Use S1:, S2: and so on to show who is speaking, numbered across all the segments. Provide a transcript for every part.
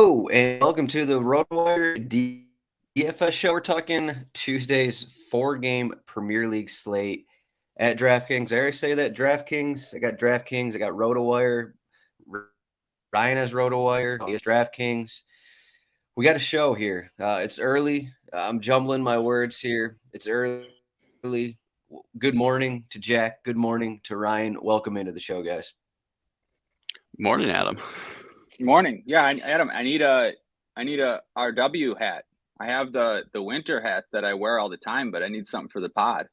S1: Hello and welcome to the RotoWire DFS show. We're talking Tuesday's four-game Premier League slate at DraftKings. I already say that DraftKings. I got DraftKings. I got RotoWire. Ryan has RotoWire. He has DraftKings. We got a show here. It's early. I'm jumbling my words here. It's early. Good morning to Jack. Good morning to Ryan. Welcome into the show, guys.
S2: Morning, Adam.
S3: Morning. Yeah, Adam, I need a RW hat. I have the winter hat that I wear all the time, but I need something for the pod.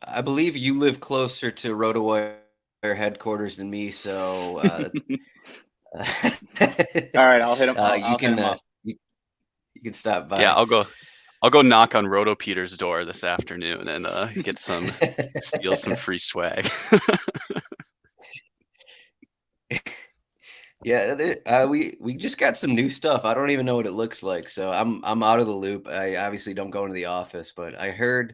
S1: I believe you live closer to RotoWire headquarters than me, so
S3: all right, I'll hit him.
S1: You can stop by.
S2: Yeah, I'll go knock on Roto Peter's door this afternoon and get steal some free swag.
S1: Yeah, we just got some new stuff. I don't even know what it looks like, so I'm out of the loop. I obviously don't go into the office, but I heard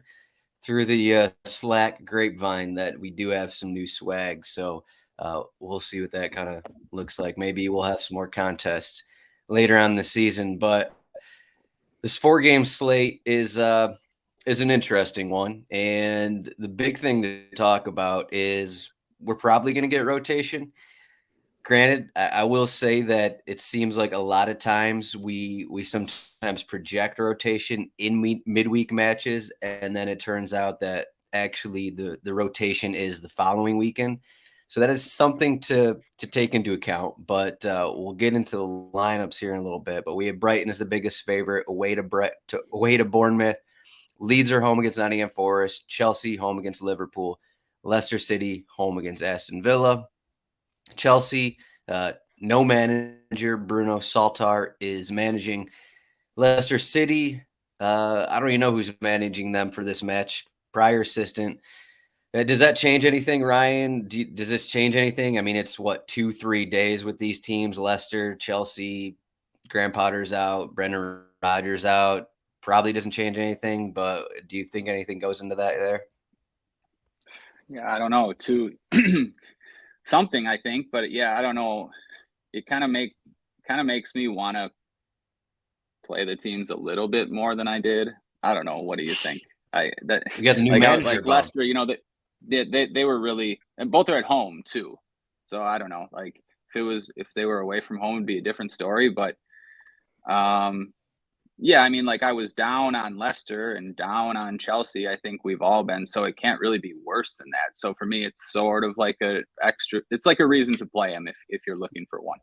S1: through the Slack grapevine that we do have some new swag. So we'll see what that kind of looks like. Maybe we'll have some more contests later on in the season. But this four-game slate is an interesting one, and the big thing to talk about is we're probably going to get rotation. Granted, I will say that it seems like a lot of times we sometimes project rotation in midweek matches, and then it turns out that actually the rotation is the following weekend. So that is something to take into account. But we'll get into the lineups here in a little bit. But we have Brighton as the biggest favorite away to Bournemouth. Leeds are home against Nottingham Forest. Chelsea home against Liverpool. Leicester City home against Aston Villa. Chelsea, no manager. Bruno Saltar is managing Leicester City. I don't even know who's managing them for this match. Prior assistant. Does that change anything, Ryan? Does this change anything? I mean, it's 2-3 days with these teams. Leicester, Chelsea, Graham Potter's out. Brendan Rodgers out. Probably doesn't change anything, but do you think anything goes into that there?
S3: Yeah, I don't know. Something, I think, but yeah, I don't know. It kind of makes me want to play the teams a little bit more than I did. I don't know. What do you think?
S1: We got the new manager,
S3: like Leicester. You know, they were really, and both are at home too. So I don't know. Like if they were away from home, it'd be a different story. But yeah, I mean, like I was down on Leicester and down on Chelsea. I think we've all been, so it can't really be worse than that. So for me, it's sort of like it's like a reason to play them if you're looking for one.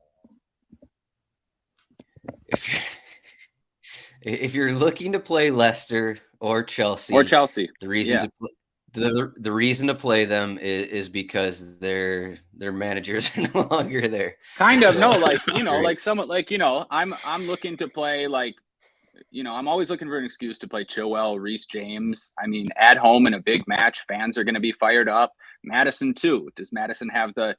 S1: If you're looking to play Leicester or Chelsea, the reason to play them is because their managers are no longer there.
S3: Kind of, so, no, like like someone like I'm looking to play like. I'm always looking for an excuse to play Chilwell, Reece James. I mean, at home in a big match, fans are going to be fired up. Madison too. Does Madison have the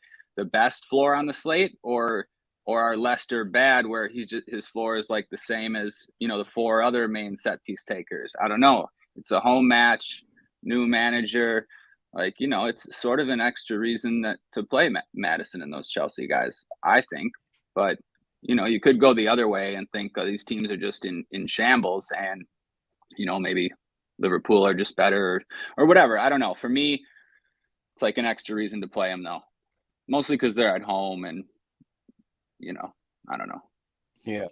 S3: best floor on the slate, or are Leicester bad where his floor is like the same as the four other main set piece takers? I don't know. It's a home match, new manager. Like it's sort of an extra reason to play Madison and those Chelsea guys, I think, but. You could go the other way and think these teams are just in shambles and, maybe Liverpool are just better or whatever. I don't know. For me, it's like an extra reason to play them, though. Mostly because they're at home and, I don't know.
S1: Yeah.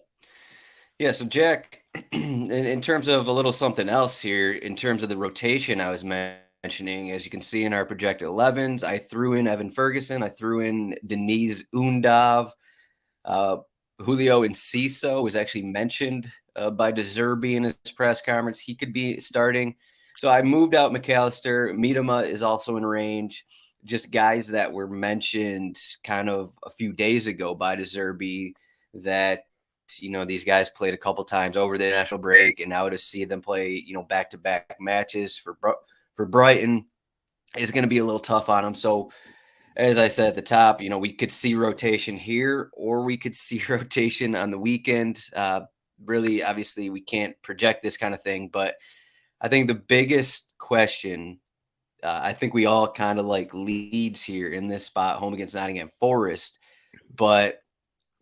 S1: Yeah. So, Jack, in terms of a little something else here, in terms of the rotation I was mentioning, as you can see in our projected 11s, I threw in Evan Ferguson. I threw in Deniz Undav. Julio Enciso was actually mentioned by De Zerbi in his press conference. He could be starting. So I moved out McAllister. Miedema is also in range. Just guys that were mentioned kind of a few days ago by De Zerbi that, these guys played a couple times over the national break. And now to see them play, back-to-back matches for Brighton is going to be a little tough on them. So as I said at the top, we could see rotation here or we could see rotation on the weekend. Really, obviously, we can't project this kind of thing. But I think the biggest question, I think we all kind of like Leeds here in this spot, home against Nottingham Forest. But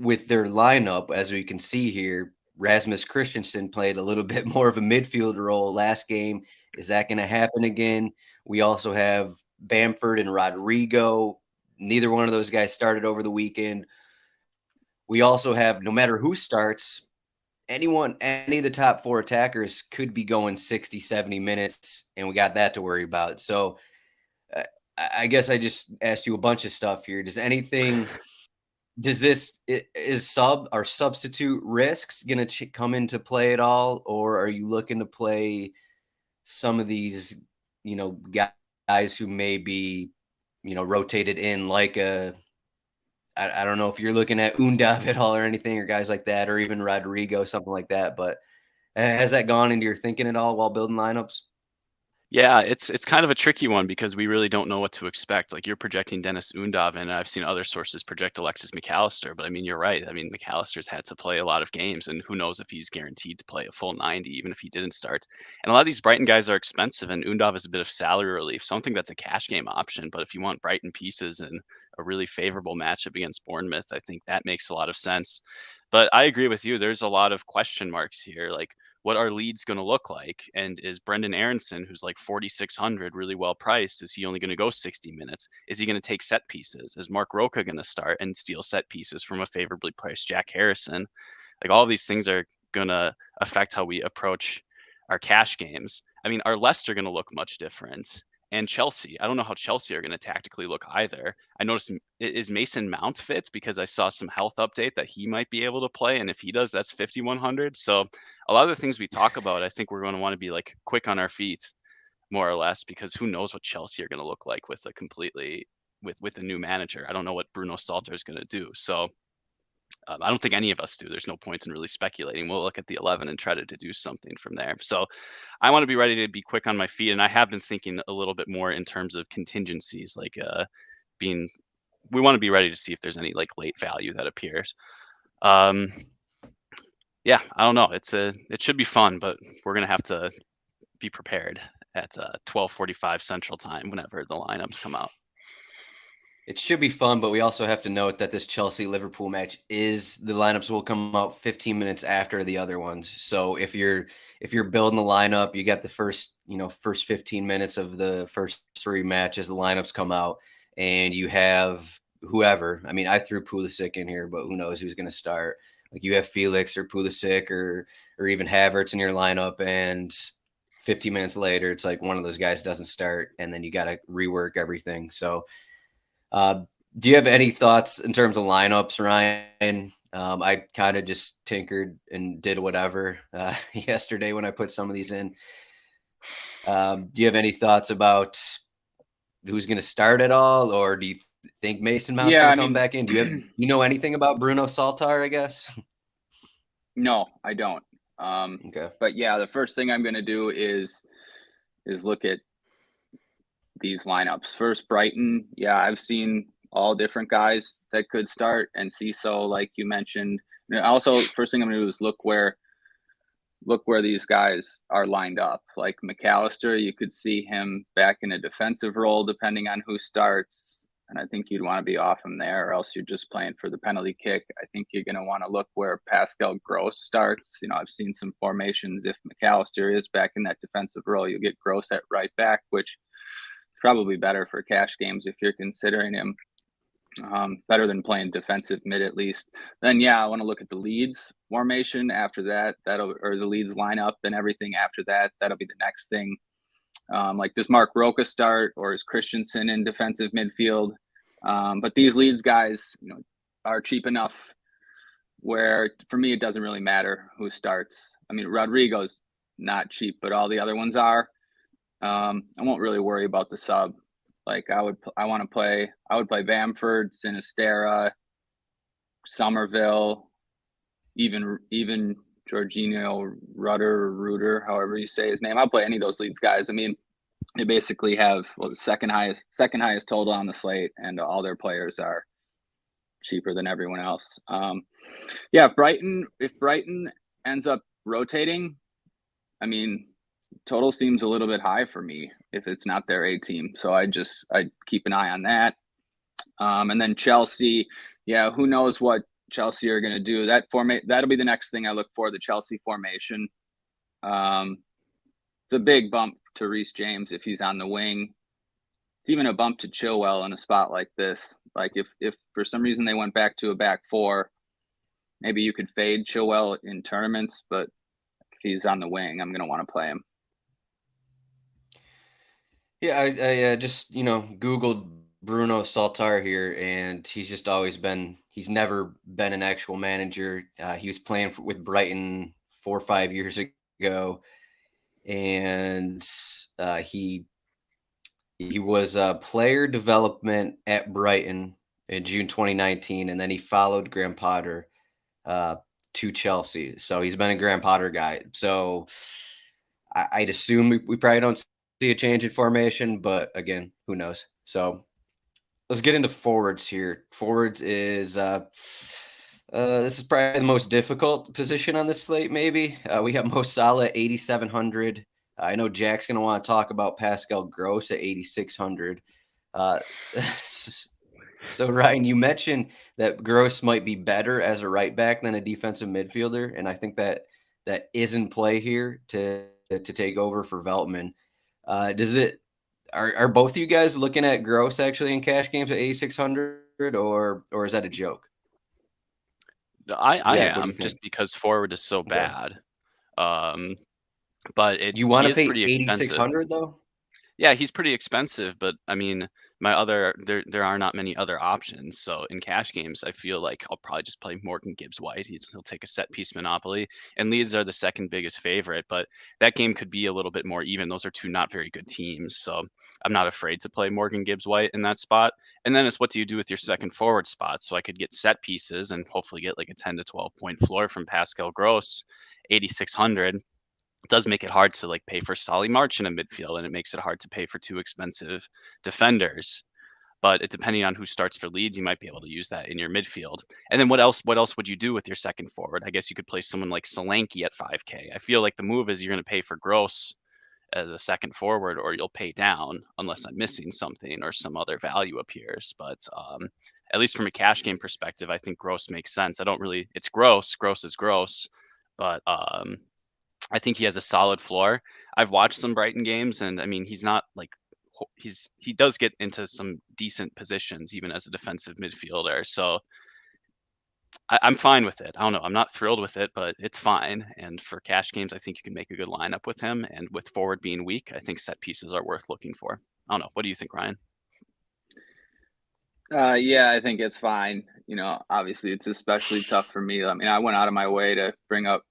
S1: with their lineup, as we can see here, Rasmus Christensen played a little bit more of a midfield role last game. Is that going to happen again? We also have Bamford and Rodrigo. Neither one of those guys started over the weekend. We also have, no matter who starts, any of the top 4 attackers could be going 60, 70 minutes, and we got that to worry about. So I guess I just asked you a bunch of stuff here. Is substitute risks going to come into play at all? Or are you looking to play some of these, guys who may be, rotated in like I don't know if you're looking at Undav at all or anything, or guys like that, or even Rodrigo, something like that. But has that gone into your thinking at all while building lineups?
S2: Yeah, it's kind of a tricky one because we really don't know what to expect. Like, you're projecting Dennis Undav, and I've seen other sources project Alexis McAllister, but I mean, you're right. I mean, McAllister's had to play a lot of games, and who knows if he's guaranteed to play a full 90, even if he didn't start. And a lot of these Brighton guys are expensive, and Undav is a bit of salary relief. So I don't think that's a cash game option, but if you want Brighton pieces and a really favorable matchup against Bournemouth, I think that makes a lot of sense. But I agree with you. There's a lot of question marks here. Like, what are Leeds going to look like? And is Brendan Aronson, who's like 4,600, really well priced? Is he only going to go 60 minutes? Is he going to take set pieces? Is Mark Roca going to start and steal set pieces from a favorably priced Jack Harrison? Like, all of these things are going to affect how we approach our cash games. I mean, are Leicester going to look much different? And Chelsea, I don't know how Chelsea are going to tactically look either. I noticed, is Mason Mount fit? Because I saw some health update that he might be able to play. And if he does, that's 5,100. So a lot of the things we talk about, I think we're going to want to be like quick on our feet, more or less, because who knows what Chelsea are going to look like with a completely with a new manager. I don't know what Bruno Salter is going to do. So I don't think any of us do. There's no point in really speculating. We'll look at the 11 and try to deduce something from there. So I want to be ready to be quick on my feet. And I have been thinking a little bit more in terms of contingencies, like we want to be ready to see if there's any like late value that appears. Yeah, I don't know. It should be fun, but we're going to have to be prepared at 12:45 Central Time whenever the lineups come out.
S1: It should be fun, but we also have to note that this Chelsea-Liverpool match the lineups will come out 15 minutes after the other ones. So if you're building the lineup, you got the first 15 minutes of the first 3 matches, the lineups come out, and you have whoever. I mean, I threw Pulisic in here, but who knows who's going to start. Like, you have Felix or Pulisic or even Havertz in your lineup, and 15 minutes later, it's like one of those guys doesn't start, and then you got to rework everything. So do you have any thoughts in terms of lineups, Ryan? I kind of just tinkered and did whatever yesterday when I put some of these in. Do you have any thoughts about who's going to start at all, or do you think Mason Mount's going to come back in? Do you know anything about Bruno Saltar, I guess?
S3: No, I don't.
S1: Okay.
S3: But yeah, the first thing I'm going to do is look at these lineups. First, Brighton. Yeah, I've seen all different guys that could start, and Ciso, like you mentioned. And also, first thing I'm going to do is look where these guys are lined up. Like McAllister, you could see him back in a defensive role depending on who starts, and I think you'd want to be off him there, or else you're just playing for the penalty kick. I think you're going to want to look where Pascal Gross starts. I've seen some formations. If McAllister is back in that defensive role, you get Gross at right back, which probably better for cash games if you're considering him. Better than playing defensive mid at least. Then I want to look at the Leeds formation after that. Or the Leeds lineup and everything after that. That'll be the next thing. Like, does Mark Roca start, or is Christensen in defensive midfield? But these Leeds guys, are cheap enough where for me it doesn't really matter who starts. I mean, Rodrigo's not cheap, but all the other ones are. I won't really worry about the sub. Like, I would play Bamford, Sinistera, Somerville, even Jorginho Reuter, however you say his name. I'll play any of those Leeds guys. I mean, they basically have the second highest total on the slate, and all their players are cheaper than everyone else. If Brighton ends up rotating, I mean, total seems a little bit high for me if it's not their A team. So I'd keep an eye on that. And then Chelsea, who knows what Chelsea are going to do. That'll be the next thing I look for, the Chelsea formation. It's a big bump to Reece James if he's on the wing. It's even a bump to Chilwell in a spot like this. Like if for some reason they went back to a back four, maybe you could fade Chilwell in tournaments, but if he's on the wing, I'm going to want to play him.
S1: Yeah, I just, Googled Bruno Saltar here, and he's never been an actual manager. He was playing with Brighton 4 or 5 years ago, and he was player development at Brighton in June 2019, and then he followed Graham Potter to Chelsea. So he's been a Graham Potter guy. So I'd assume we probably don't see a change in formation, but again, who knows? So let's get into forwards here. Forwards is this is probably the most difficult position on this slate. Maybe we got Mo Salah at 8,700. I know Jack's going to want to talk about Pascal Gross at 8,600. So Ryan, you mentioned that Gross might be better as a right back than a defensive midfielder, and I think that is in play here to take over for Veltman. Are both of you guys looking at Gross actually in cash games at 8,600, or is that a joke?
S2: I am, just because forward is so bad. But
S1: you want to pay
S2: pretty
S1: 8,600 though?
S2: Yeah, he's pretty expensive, but I mean, there are not many other options. So in cash games, I feel like I'll probably just play Morgan Gibbs White. He'll take a set piece monopoly, and Leeds are the second biggest favorite, but that game could be a little bit more even. Those are two not very good teams, so I'm not afraid to play Morgan Gibbs White in that spot. And then it's what do you do with your second forward spot? So I could get set pieces and hopefully get like a 10 to 12 point floor from Pascal Gross, 8,600. It does make it hard to like pay for Solly March in a midfield, and it makes it hard to pay for two expensive defenders. But depending on who starts for Leeds, you might be able to use that in your midfield. And then what else would you do with your second forward? I guess you could play someone like Solanke at 5K. I feel like the move is you're going to pay for Gross as a second forward, or you'll pay down unless I'm missing something or some other value appears. But at least from a cash game perspective, I think Gross makes sense. It's Gross is Gross, but I think he has a solid floor. I've watched some Brighton games, and I mean, he's not like he does get into some decent positions even as a defensive midfielder. So I'm fine with it. I don't know. I'm not thrilled with it, but it's fine. And for cash games, I think you can make a good lineup with him. And with forward being weak, I think set pieces are worth looking for. I don't know. What do you think, Ryan?
S3: Yeah, I think it's fine. Obviously it's especially tough for me. I mean, I went out of my way to bring up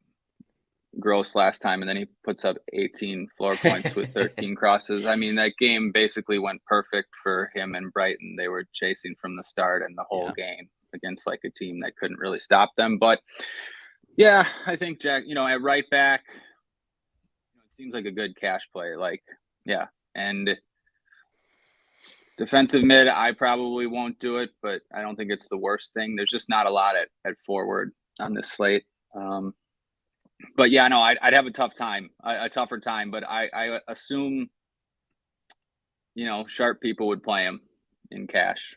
S3: Gross last time, and then he puts up 18 floor points with 13 crosses. I mean, that game basically went perfect for him and Brighton. They were chasing from the start and the whole game against like a team that couldn't really stop them. But yeah, I think Jack, at right back, it seems like a good cash play. Like, yeah. And defensive mid, I probably won't do it, but I don't think it's the worst thing. There's just not a lot at forward on this slate. But yeah, no, I'd have a tougher time. But I assume, sharp people would play him in cash,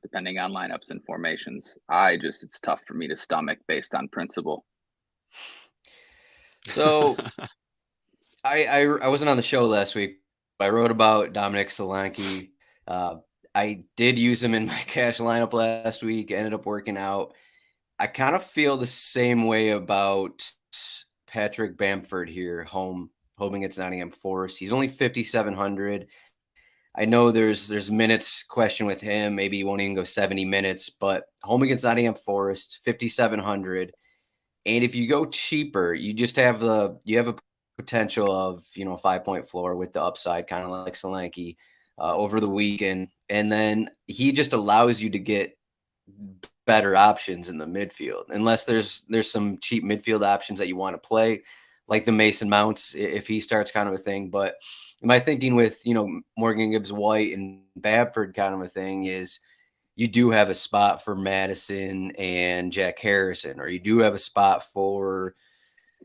S3: depending on lineups and formations. It's tough for me to stomach based on principle.
S1: So I wasn't on the show last week. I wrote about Dominic Solanke. I did use him in my cash lineup last week. Ended up working out. I kind of feel the same way about Patrick Bamford here, home against Nottingham Forest. He's only 5,700. I know there's minutes question with him. Maybe he won't even go 70 minutes, but home against Nottingham Forest, 5,700. And if you go cheaper, you just have a potential of, a 5-point floor with the upside, kind of like Solanke over the weekend. And then he just allows you to get better options in the midfield, unless there's some cheap midfield options that you want to play, like the Mason Mounts if he starts, kind of a thing. But my thinking with Morgan Gibbs White and Bamford kind of a thing is you do have a spot for Maddison and Jack Harrison, or you do have a spot for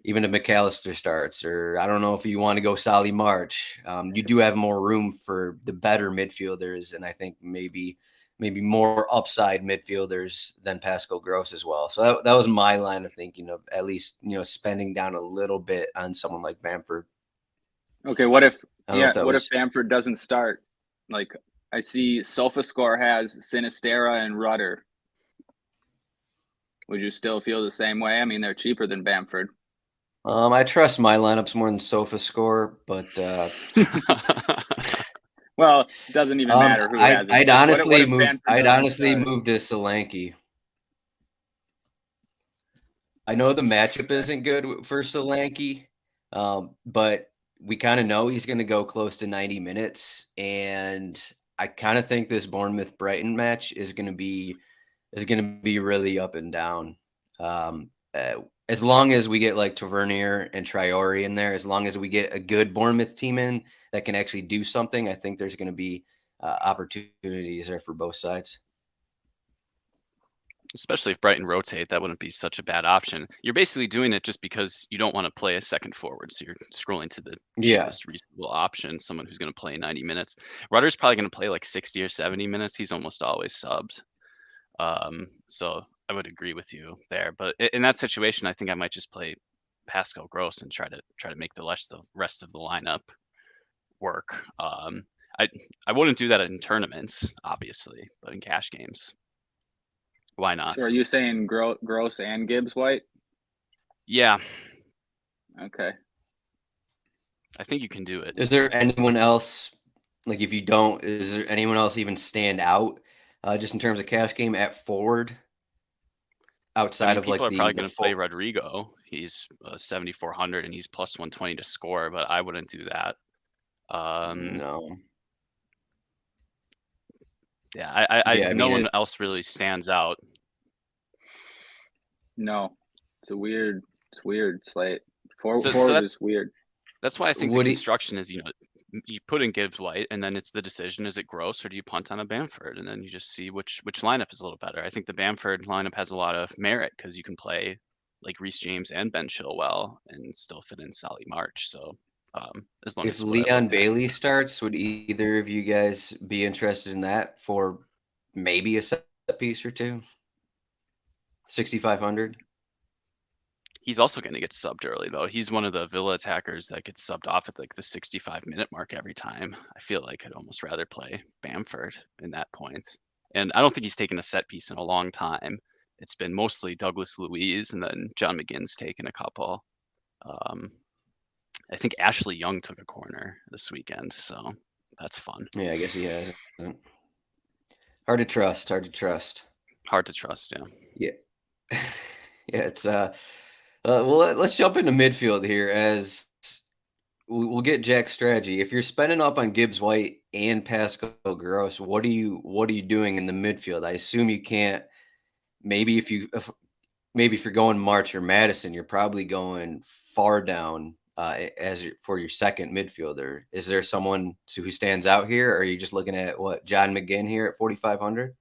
S1: even if McAllister starts, or I don't know if you want to go Solly March. You do have more room for the better midfielders, and I think maybe maybe more upside midfielders than Pascal Gross as well. So that was my line of thinking of at least, spending down a little bit on someone like Bamford.
S3: Okay, what if
S1: what
S3: if Bamford doesn't start? Like I see SofaScore has Sinistera and Rudder. Would you still feel the same way? I mean, they're cheaper than Bamford.
S1: I trust my lineups more than SofaScore, but
S3: well, it doesn't even matter who has it.
S1: I'd
S3: Just
S1: honestly
S3: what if
S1: I'd
S3: start?
S1: move to Solanke. I know the matchup isn't good for Solanke, but we kind of know he's going to go close to 90 minutes, and I kind of think this Bournemouth Brighton match is going to be really up and down. As long as we get like Tavernier and Traore in there, as long as we get a good Bournemouth team in that can actually do something, I think there's going to be opportunities there for both sides.
S2: Especially if Brighton rotate, that wouldn't be such a bad option. You're basically doing it just because you don't want to play a second forward, so you're scrolling to the cheapest reasonable option, someone who's going to play 90 minutes. Rudder's probably going to play like 60 or 70 minutes. He's almost always subbed. So I would agree with you there. But in that situation, I think I might just play Pascal Gross and try to make the rest of the lineup work. I wouldn't do that in tournaments, obviously, but in cash games, why not?
S3: So are you saying Gross and Gibbs White?
S2: Yeah.
S3: Okay.
S2: I think you can do it.
S1: Is there anyone else, like if you don't, is there anyone else even stand out just in terms of cash game at forward outside of
S2: people
S1: like
S2: are probably going to play Rodrigo. He's 7,400 and he's plus 120 to score, but I wouldn't do that.
S1: No.
S2: Yeah, no one else really stands out.
S3: No, it's weird slate. Forward is weird.
S2: That's why I think the construction is, you put in Gibbs White and then it's the decision, is it Gross or do you punt on a Bamford? And then you just see which lineup is a little better. I think the Bamford lineup has a lot of merit because you can play like Reece James and Ben Chilwell and still fit in Solly March. So as long
S1: if
S2: as
S1: Leon Bailey starts, would either of you guys be interested in that for maybe a set piece or two? 6,500.
S2: He's also going to get subbed early, though. He's one of the Villa attackers that gets subbed off at like the 65-minute mark every time. I feel like I'd almost rather play Bamford in that point. And I don't think he's taken a set piece in a long time. It's been mostly Douglas Luiz, and then John McGinn's taken a couple. I think Ashley Young took a corner this weekend, so that's fun.
S1: Yeah, I guess he has. Hard to trust.
S2: Hard to trust, yeah.
S1: Yeah. Yeah, it's well, let's jump into midfield here as we'll get Jack's strategy. If you're spending up on Gibbs White and Pascal Gross, what are you doing in the midfield? I assume you can't. Maybe if you're going March or Maddison, you're probably going far down for your second midfielder. Is there someone who stands out here? Or are you just looking at John McGinn here at 4,500?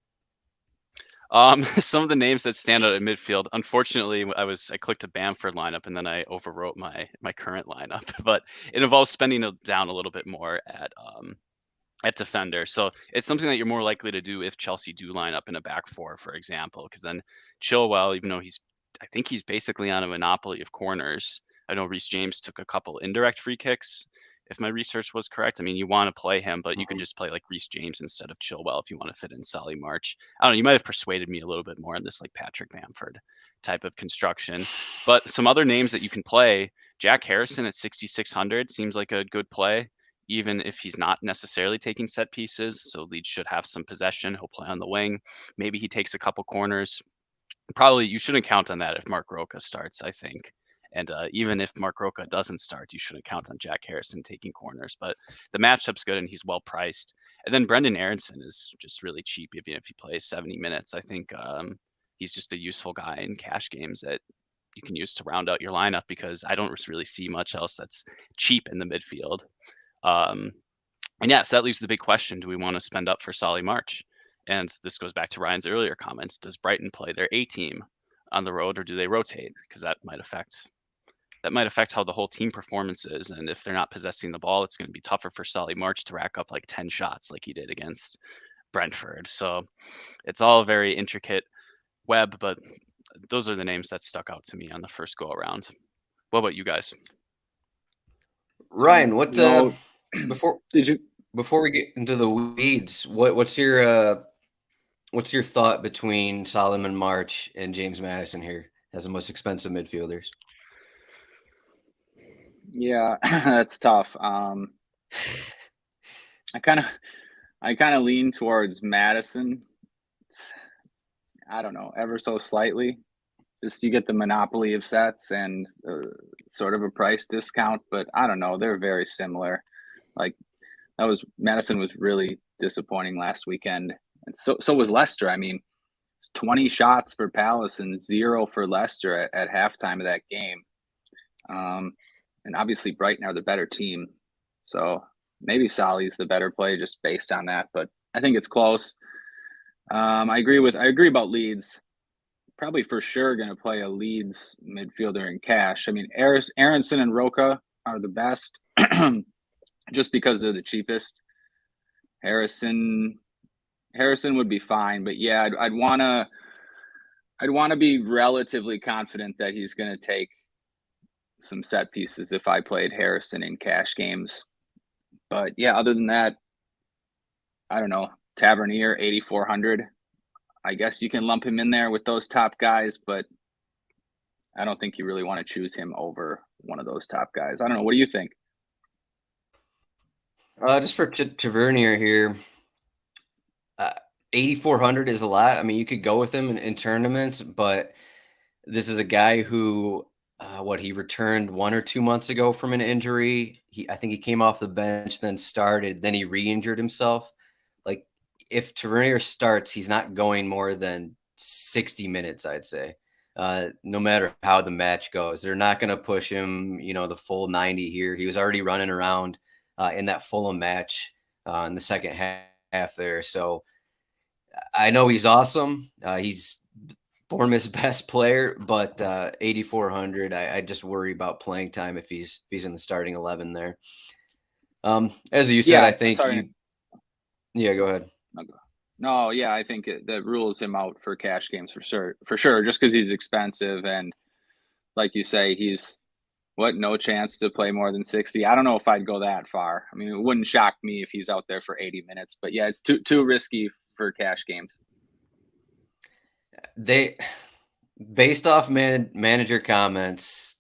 S2: Some of the names that stand out in midfield, unfortunately, I clicked a Bamford lineup and then I overwrote my current lineup, but it involves spending down a little bit more at defender. So it's something that you're more likely to do if Chelsea do line up in a back four, for example, because then Chilwell, even though I think he's basically on a monopoly of corners. I know Reece James took a couple indirect free kicks, if my research was correct. I mean, you want to play him, but you can just play like Reece James instead of Chilwell if you want to fit in Solly March. I don't know. You might have persuaded me a little bit more on this like Patrick Bamford type of construction. But some other names that you can play, Jack Harrison at 6,600 seems like a good play, even if he's not necessarily taking set pieces. So Leeds should have some possession. He'll play on the wing. Maybe he takes a couple corners. Probably you shouldn't count on that if Mark Roca starts, I think. And even if Mark Roca doesn't start, you shouldn't count on Jack Harrison taking corners. But the matchup's good and he's well priced. And then Brendan Aronson is just really cheap, even if he plays 70 minutes. I think he's just a useful guy in cash games that you can use to round out your lineup because I don't really see much else that's cheap in the midfield. And yes, that leaves the big question. Do we want to spend up for Solly March? And this goes back to Ryan's earlier comment. Does Brighton play their A team on the road or do they rotate? Because that might affect how the whole team performance is. And if they're not possessing the ball, it's going to be tougher for Solly March to rack up like 10 shots like he did against Brentford. So it's all a very intricate web, but those are the names that stuck out to me on the first go around. What about you guys?
S1: Ryan, what
S3: No,
S1: before
S3: did you?
S1: before we get into the weeds, what's your thought between Solomon March and James Maddison here as the most expensive midfielders?
S3: Yeah, that's tough. I kind of lean towards Madison. I don't know, ever so slightly. Just you get the monopoly of sets and sort of a price discount, but I don't know, they're very similar. Like Madison was really disappointing last weekend, and so was Leicester. I mean, 20 shots for Palace and 0 for Leicester at halftime of that game. And obviously Brighton are the better team, so maybe Solly's the better play just based on that. But I think it's close. I agree about Leeds. Probably for sure going to play a Leeds midfielder in cash. I mean, Aronson and Roca are the best, just because they're the cheapest. Harrison would be fine, but yeah, I'd want to be relatively confident that he's going to take some set pieces if I played Harrison in cash games. But yeah, other than that, I don't know. Tavernier 8,400. I guess you can lump him in there with those top guys, but I don't think you really want to choose him over one of those top guys. I don't know. What do you think?
S1: Just for Tavernier here, 8,400 is a lot. I mean, you could go with him in tournaments, but this is a guy who, he returned 1 or 2 months ago from an injury. I think he came off the bench, then started, then he re-injured himself. Like, if Tavernier starts, he's not going more than 60 minutes, I'd say. No matter how the match goes, they're not going to push him, the full 90 here. He was already running around in that Fulham match in the second half there. So I know he's awesome. He's Bournemouth's best player, but 8,400. I just worry about playing time if he's in the starting 11 there. As you said,
S3: Yeah,
S1: I think
S3: sorry.
S1: Yeah, go ahead.
S3: No, yeah, I think that rules him out for cash games for sure, just because he's expensive and, like you say, he's no chance to play more than 60. I don't know if I'd go that far. I mean, it wouldn't shock me if he's out there for 80 minutes, but yeah, it's too risky for cash games.
S1: Based off manager comments,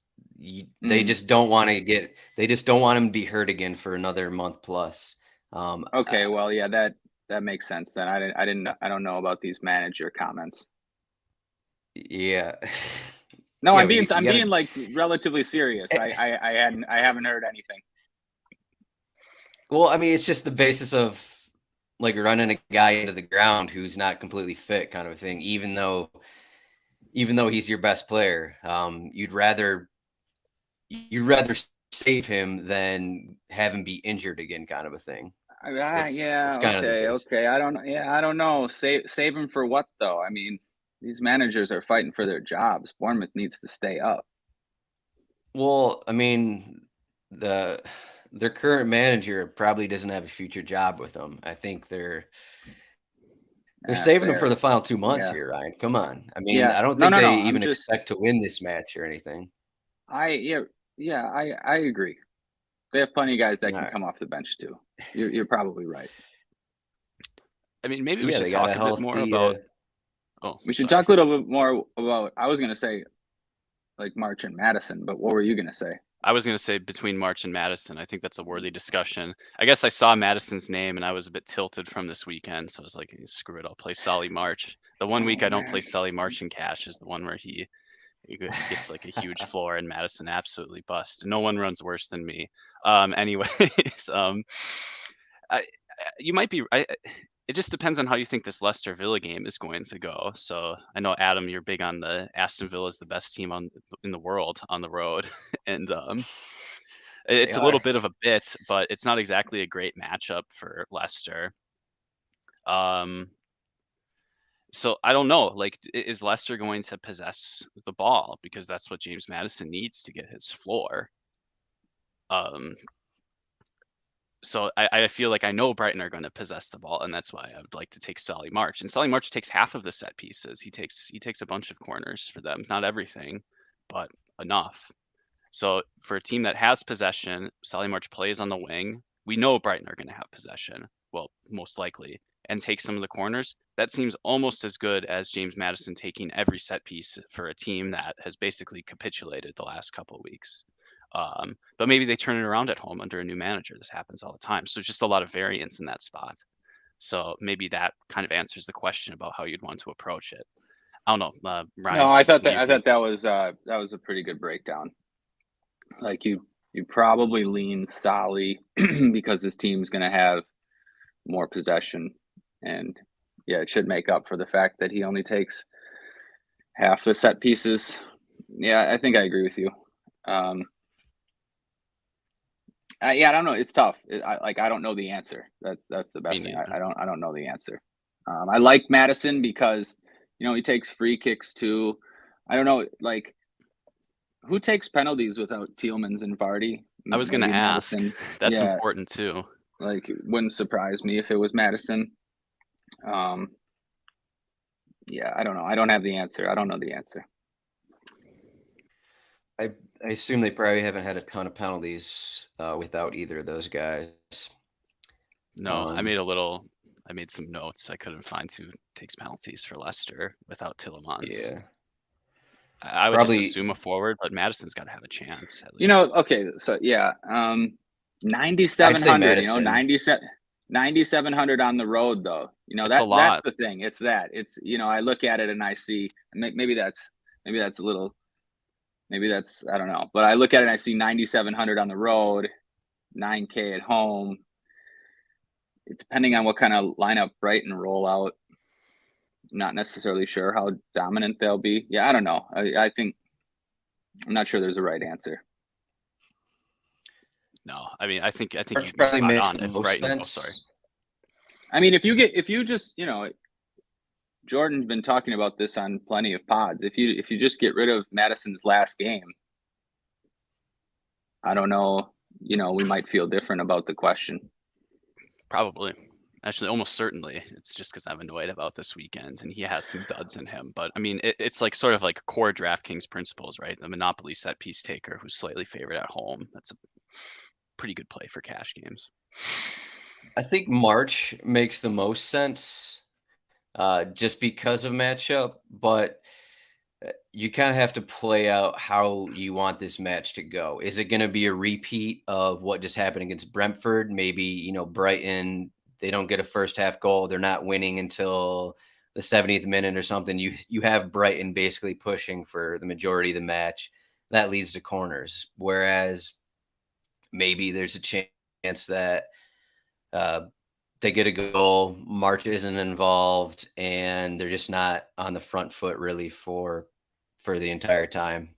S1: they just don't want him to be hurt again for another month plus.
S3: Okay, well, yeah, that makes sense then. I don't know about these manager comments.
S1: Yeah.
S3: No,
S1: Yeah,
S3: I'm being
S1: gotta,
S3: like relatively serious. I haven't heard anything.
S1: Well, I mean, it's just the basis of like running a guy into the ground who's not completely fit, kind of a thing. Even though he's your best player, you'd rather save him than have him be injured again, kind of a thing. It's kind of
S3: okay. I don't know. Save him for what though? I mean, these managers are fighting for their jobs. Bournemouth needs to stay up.
S1: Well, I mean, their current manager probably doesn't have a future job with them. I think they're saving them for the final 2 months here, Ryan. Come on. I mean, I don't think they even expect to win this match or anything.
S3: I agree. They have plenty of guys that can come off the bench too. You're probably right.
S2: I mean, maybe we should talk a bit more about.
S3: We should talk a little bit more about. I was going to say, like March and Madison, but what were you going to say?
S2: I was going to say between March and Madison. I think that's a worthy discussion. I guess I saw Madison's name and I was a bit tilted from this weekend, so I was like, screw it, I'll play Solly March. The one week I don't play Solly March in cash is the one where he gets like a huge floor and Madison absolutely bust. No one runs worse than me. Anyways, you might be. It just depends on how you think this Leicester Villa game is going to go. So I know Adam, you're big on the Aston Villa is the best team in the world on the road, and it's a little bit of a bit, but it's not exactly a great matchup for Leicester. So I don't know. Like, is Leicester going to possess the ball because that's what James Maddison needs to get his floor? So I feel like I know Brighton are going to possess the ball, and that's why I would like to take Solly March. And Solly March takes half of the set pieces. He takes a bunch of corners for them, not everything, but enough. So for a team that has possession, Solly March plays on the wing. We know Brighton are going to have possession, well, most likely, and take some of the corners. That seems almost as good as James Maddison taking every set piece for a team that has basically capitulated the last couple of weeks. But maybe they turn it around at home under a new manager. This happens all the time. So it's just a lot of variance in that spot. So maybe that kind of answers the question about how you'd want to approach it. I don't know, Ryan.
S3: No, I thought
S2: what do you think?
S3: that was a pretty good breakdown. Like you probably lean Solly because this team's going to have more possession, and yeah, it should make up for the fact that he only takes half the set pieces. Yeah, I think I agree with you. Yeah, I don't know. It's tough. I don't know the answer. That's the best thing. I don't know the answer. I like Maddison because he takes free kicks too. I don't know, like who takes penalties without Tielemans and Vardy?
S2: I was going to ask.
S3: Maddison.
S2: That's important too.
S3: Like, it wouldn't surprise me if it was Maddison. Yeah, I don't know. I don't have the answer. I don't know the answer.
S1: I assume they probably haven't had a ton of penalties without either of those guys.
S2: No, I made some notes. I couldn't find who takes penalties for Leicester without Tielemans.
S1: Yeah.
S2: I would probably just assume a forward, but Madison's got to have a chance. At least.
S3: Okay, so yeah, 9,700. 9,700 on the road, though. That's the thing. It's I look at it and I see maybe that's a little. Maybe that's, I don't know. But I look at it and I see 9,700 on the road, 9K at home. It's depending on what kind of lineup Brighton roll out. Not necessarily sure how dominant they'll be. Yeah, I don't know. I think I'm not sure there's a right answer.
S2: No, I mean, I think you
S1: probably makes
S2: on if Brighton. Oh, sorry.
S3: I mean, if you just Jordan's been talking about this on plenty of pods. If you just get rid of Madison's last game, I don't know, we might feel different about the question.
S2: Probably. Actually, almost certainly. It's just because I'm annoyed about this weekend, and he has some duds in him. But I mean, it's like sort of like core DraftKings principles, right? The monopoly set piece taker who's slightly favored at home. That's a pretty good play for cash games.
S1: I think March makes the most sense. Just because of matchup, but you kind of have to play out how you want this match to go. Is it going to be a repeat of what just happened against Brentford? Maybe, Brighton, they don't get a first half goal. They're not winning until the 70th minute or something. You have Brighton basically pushing for the majority of the match. That leads to corners. Whereas maybe there's a chance that they get a goal, March isn't involved, and they're just not on the front foot really for the entire time.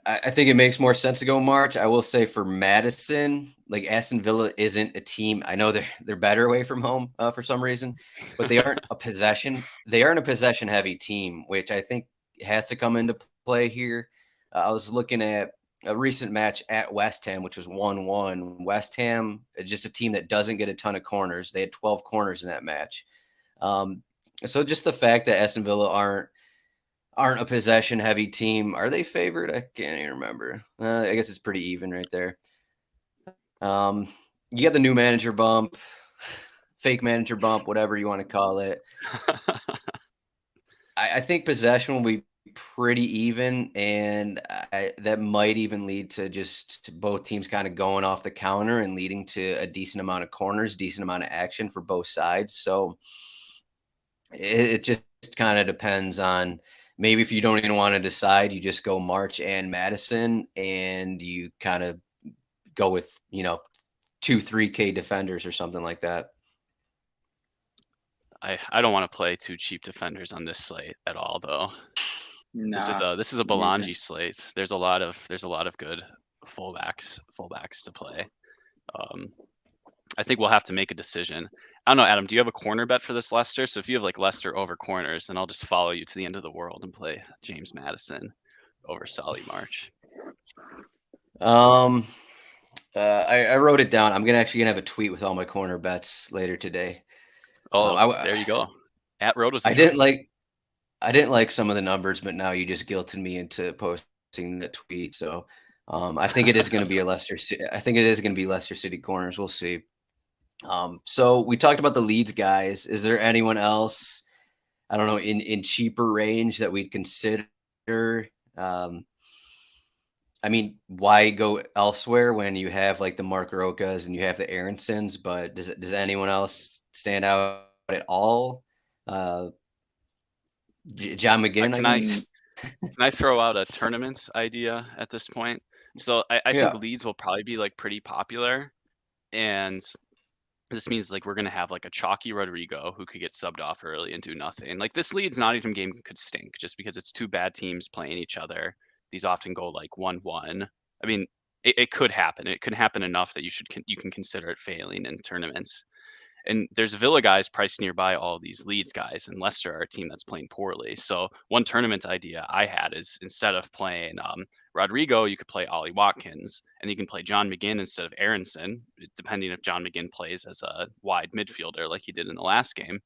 S1: I think it makes more sense to go March. I will say for Maddison, like Aston Villa isn't a team. I know they're better away from home for some reason, but they aren't a possession. They aren't a possession heavy team, which I think has to come into play here. I was looking at a recent match at West Ham, which was 1-1. West Ham, just a team that doesn't get a ton of corners. They had 12 corners in that match. So just the fact that Aston Villa aren't a possession-heavy team. Are they favored? I can't even remember. I guess it's pretty even right there. You got the new manager bump, fake manager bump, whatever you want to call it. I think possession will be pretty even, and that might even lead to just both teams kind of going off the counter and leading to a decent amount of corners, decent amount of action for both sides. So it just kind of depends on maybe if you don't even want to decide, you just go March and Maddison, and you kind of go with 2-3K defenders or something like that.
S2: I don't want to play two cheap defenders on this slate at all, though.
S3: Nah,
S2: this is a Belongia slate. There's a lot of good fullbacks to play. I think we'll have to make a decision. I don't know, Adam, do you have a corner bet for this Leicester? So if you have like Leicester over corners, then I'll just follow you to the end of the world and play James Maddison over Solly March.
S1: I wrote it down. I'm actually gonna have a tweet with all my corner bets later today.
S2: There you go. At Rotos.
S1: I didn't like some of the numbers, but now you just guilted me into posting the tweet. So I think it is going to be I think it is going to be Leicester City corners. We'll see. So we talked about the Leeds guys. Is there anyone else, I don't know, in cheaper range that we'd consider? I mean, why go elsewhere when you have like the Mark Rokas and you have the Aaronsons? But does anyone else stand out at all? John McGinn,
S2: Can I throw out a tournament idea at this point? So I think Leeds will probably be like pretty popular, and this means like we're gonna have like a chalky Rodrigo who could get subbed off early and do nothing. Like this Leeds Nottingham game could stink just because it's two bad teams playing each other. These often go like 1-1. I mean, it could happen. It could happen enough that you can consider it failing in tournaments. And there's Villa guys priced nearby all these Leeds guys, and Leicester are a team that's playing poorly. So one tournament idea I had is instead of playing Rodrigo, you could play Ollie Watkins, and you can play John McGinn instead of Aronson, depending if John McGinn plays as a wide midfielder like he did in the last game.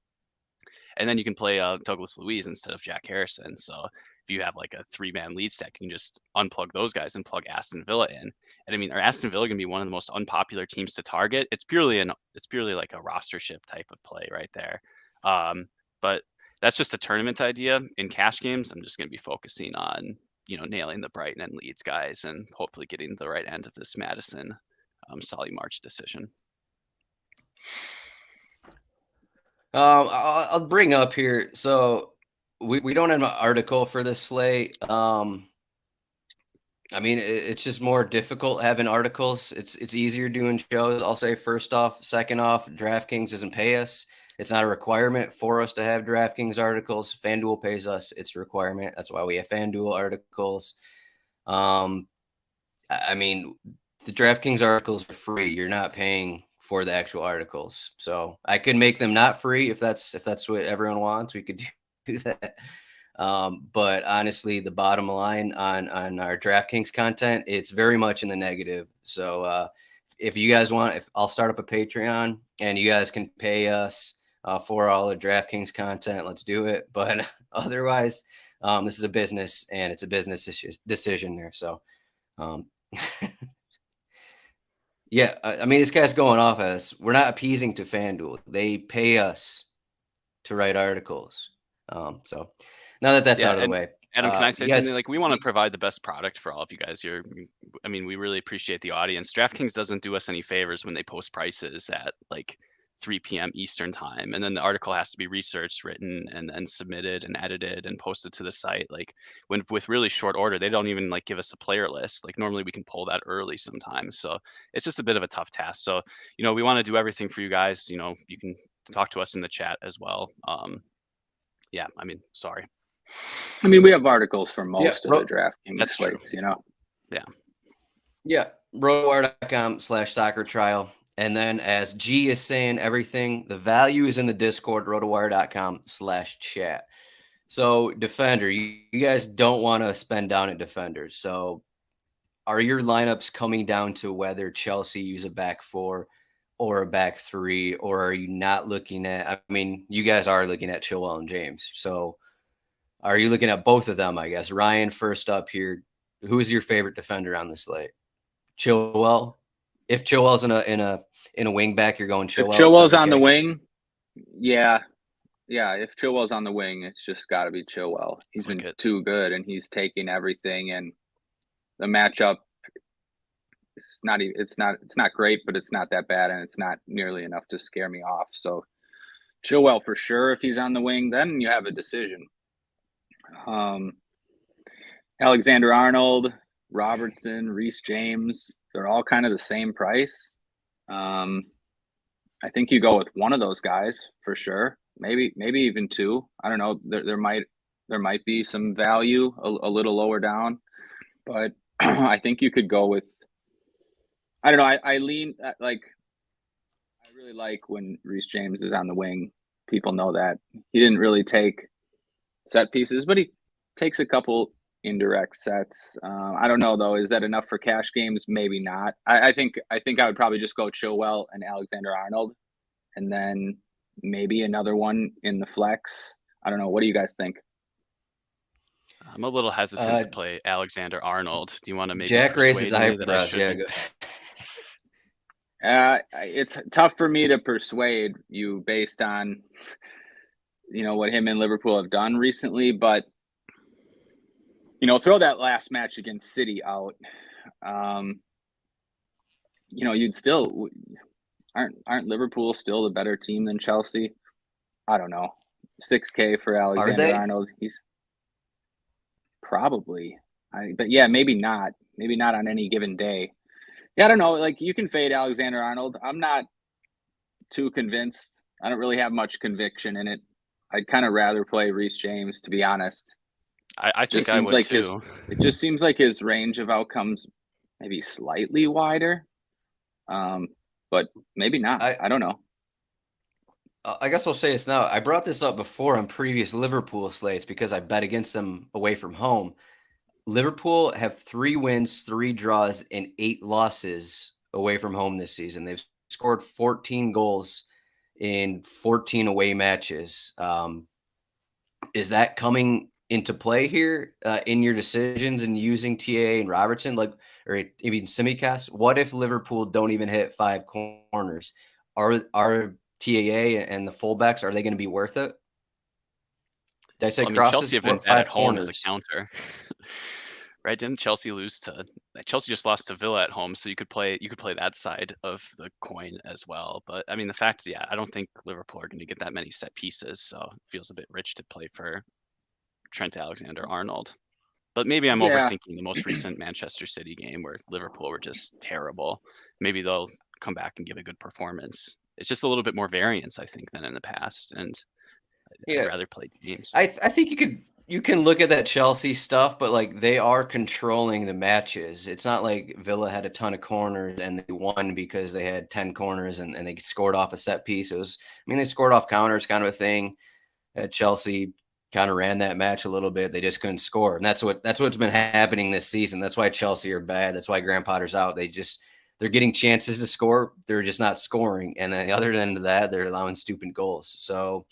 S2: And then you can play Douglas Luiz instead of Jack Harrison. So if you have like a 3-man lead stack, you can just unplug those guys and plug Aston Villa in. And I mean, are Aston Villa going to be one of the most unpopular teams to target? It's purely like a rostership type of play right there. But that's just a tournament idea. In cash games, I'm just going to be focusing on nailing the Brighton and Leeds guys and hopefully getting the right end of this Maddison Solly March decision.
S1: I'll bring up here. So we don't have an article for this slate. I mean, it's just more difficult having articles. It's easier doing shows. I'll say first off. Second off, DraftKings doesn't pay us. It's not a requirement for us to have DraftKings articles. FanDuel pays us. It's a requirement. That's why we have FanDuel articles. I mean, the DraftKings articles are free. You're not paying for the actual articles. So I could make them not free if that's what everyone wants. We could do that. But honestly, the bottom line on our DraftKings content, it's very much in the negative. So if you guys want, I'll start up a Patreon and you guys can pay us for all the DraftKings content, let's do it. But otherwise, this is a business and it's a business decision there. So yeah, I mean, this guy's going off at us. We're not appeasing to FanDuel. They pay us to write articles. So now that that's out of the way.
S2: Adam, can I say something? Like, we want to provide the best product for all of you guys. We really appreciate the audience. DraftKings doesn't do us any favors when they post prices at like 3 p.m. Eastern time. And then the article has to be researched, written, and then submitted and edited and posted to the site. Like with really short order, they don't even like give us a player list. Like normally we can pull that early sometimes. So it's just a bit of a tough task. So, we want to do everything for you guys. You can talk to us in the chat as well. Sorry.
S3: I mean, we have articles for most of the DraftKings slates,
S1: Yeah. RotoWire.com/soccer trial. And then as G is saying everything, the value is in the Discord, RotoWire.com/chat. So defender, you guys don't want to spend down at defenders. So are your lineups coming down to whether Chelsea use a back four or a back three, or are you not looking at, I mean, you guys are looking at Chilwell and James. So are you looking at both of them, I guess? Ryan, first up here, who is your favorite defender on the slate? Chilwell? If Chilwell's in a wing back, you're going Chilwell.
S3: If Chilwell's on the wing, yeah. If Chilwell's on the wing, it's just got to be Chilwell. He's been too good, and he's taking everything. And the matchup, it's not great, but it's not that bad, and it's not nearly enough to scare me off. So Chilwell for sure. If he's on the wing, then you have a decision. Alexander-Arnold, Robertson, Reece James, they're all kind of the same price. I think you go with one of those guys for sure. Maybe even two. I don't know. There might be some value a little lower down, but I think you could go with. I don't know. I lean like. I really like when Reece James is on the wing. People know that he didn't really take set pieces, but he takes a couple, indirect sets. I don't know though. Is that enough for cash games? Maybe not. I think I would probably just go Chilwell and Alexander Arnold, and then maybe another one in the flex. I don't know. What do you guys think?
S2: I'm a little hesitant to play Alexander Arnold. Do you want to maybe
S1: Jack raises
S2: persuade me that I
S1: eyebrows.
S2: should?
S3: Yeah, it's tough for me to persuade you based on what him and Liverpool have done recently, but throw that last match against City out. You'd still aren't Liverpool still the better team than Chelsea? I don't know. $6K for Alexander Arnold. He's probably. But yeah, maybe not. Maybe not on any given day. Yeah, I don't know. Like, you can fade Alexander Arnold. I'm not too convinced. I don't really have much conviction in it. I'd kind of rather play Reece James, to be honest.
S2: I think I would too.
S3: It just seems like his range of outcomes maybe slightly wider, but maybe not. I don't know.
S1: I guess I'll say this now. I brought this up before on previous Liverpool slates because I bet against them away from home. Liverpool have 3 wins, 3 draws, and 8 losses away from home this season. They've scored 14 goals in 14 away matches. Is that coming into play here in your decisions and using TA and Robertson, or even Simicast? What if Liverpool don't even hit 5 corners? Are TAA and the fullbacks, are they going to be worth it? Did I say crosses?
S2: Chelsea have been bad at home
S1: corners
S2: as a counter. Right? Didn't Chelsea lose to Chelsea just lost to Villa at home, so you could play that side of the coin as well. But I mean, the fact is, I don't think Liverpool are going to get that many set pieces, so it feels a bit rich to play for Trent Alexander-Arnold. But maybe I'm overthinking the most recent Manchester City game where Liverpool were just terrible. Maybe they'll come back and give a good performance. It's just a little bit more variance, I think, than in the past, and I'd rather play James.
S1: I think you can look at that Chelsea stuff, but they are controlling the matches. It's not like Villa had a ton of corners and they won because they had 10 corners and they scored off a set piece. They scored off counters, kind of a thing. Chelsea kind of ran that match a little bit. They just couldn't score. And that's what's been happening this season. That's why Chelsea are bad. That's why Graham Potter's out. They're getting chances to score. They're just not scoring. And on the other end of that, they're allowing stupid goals. So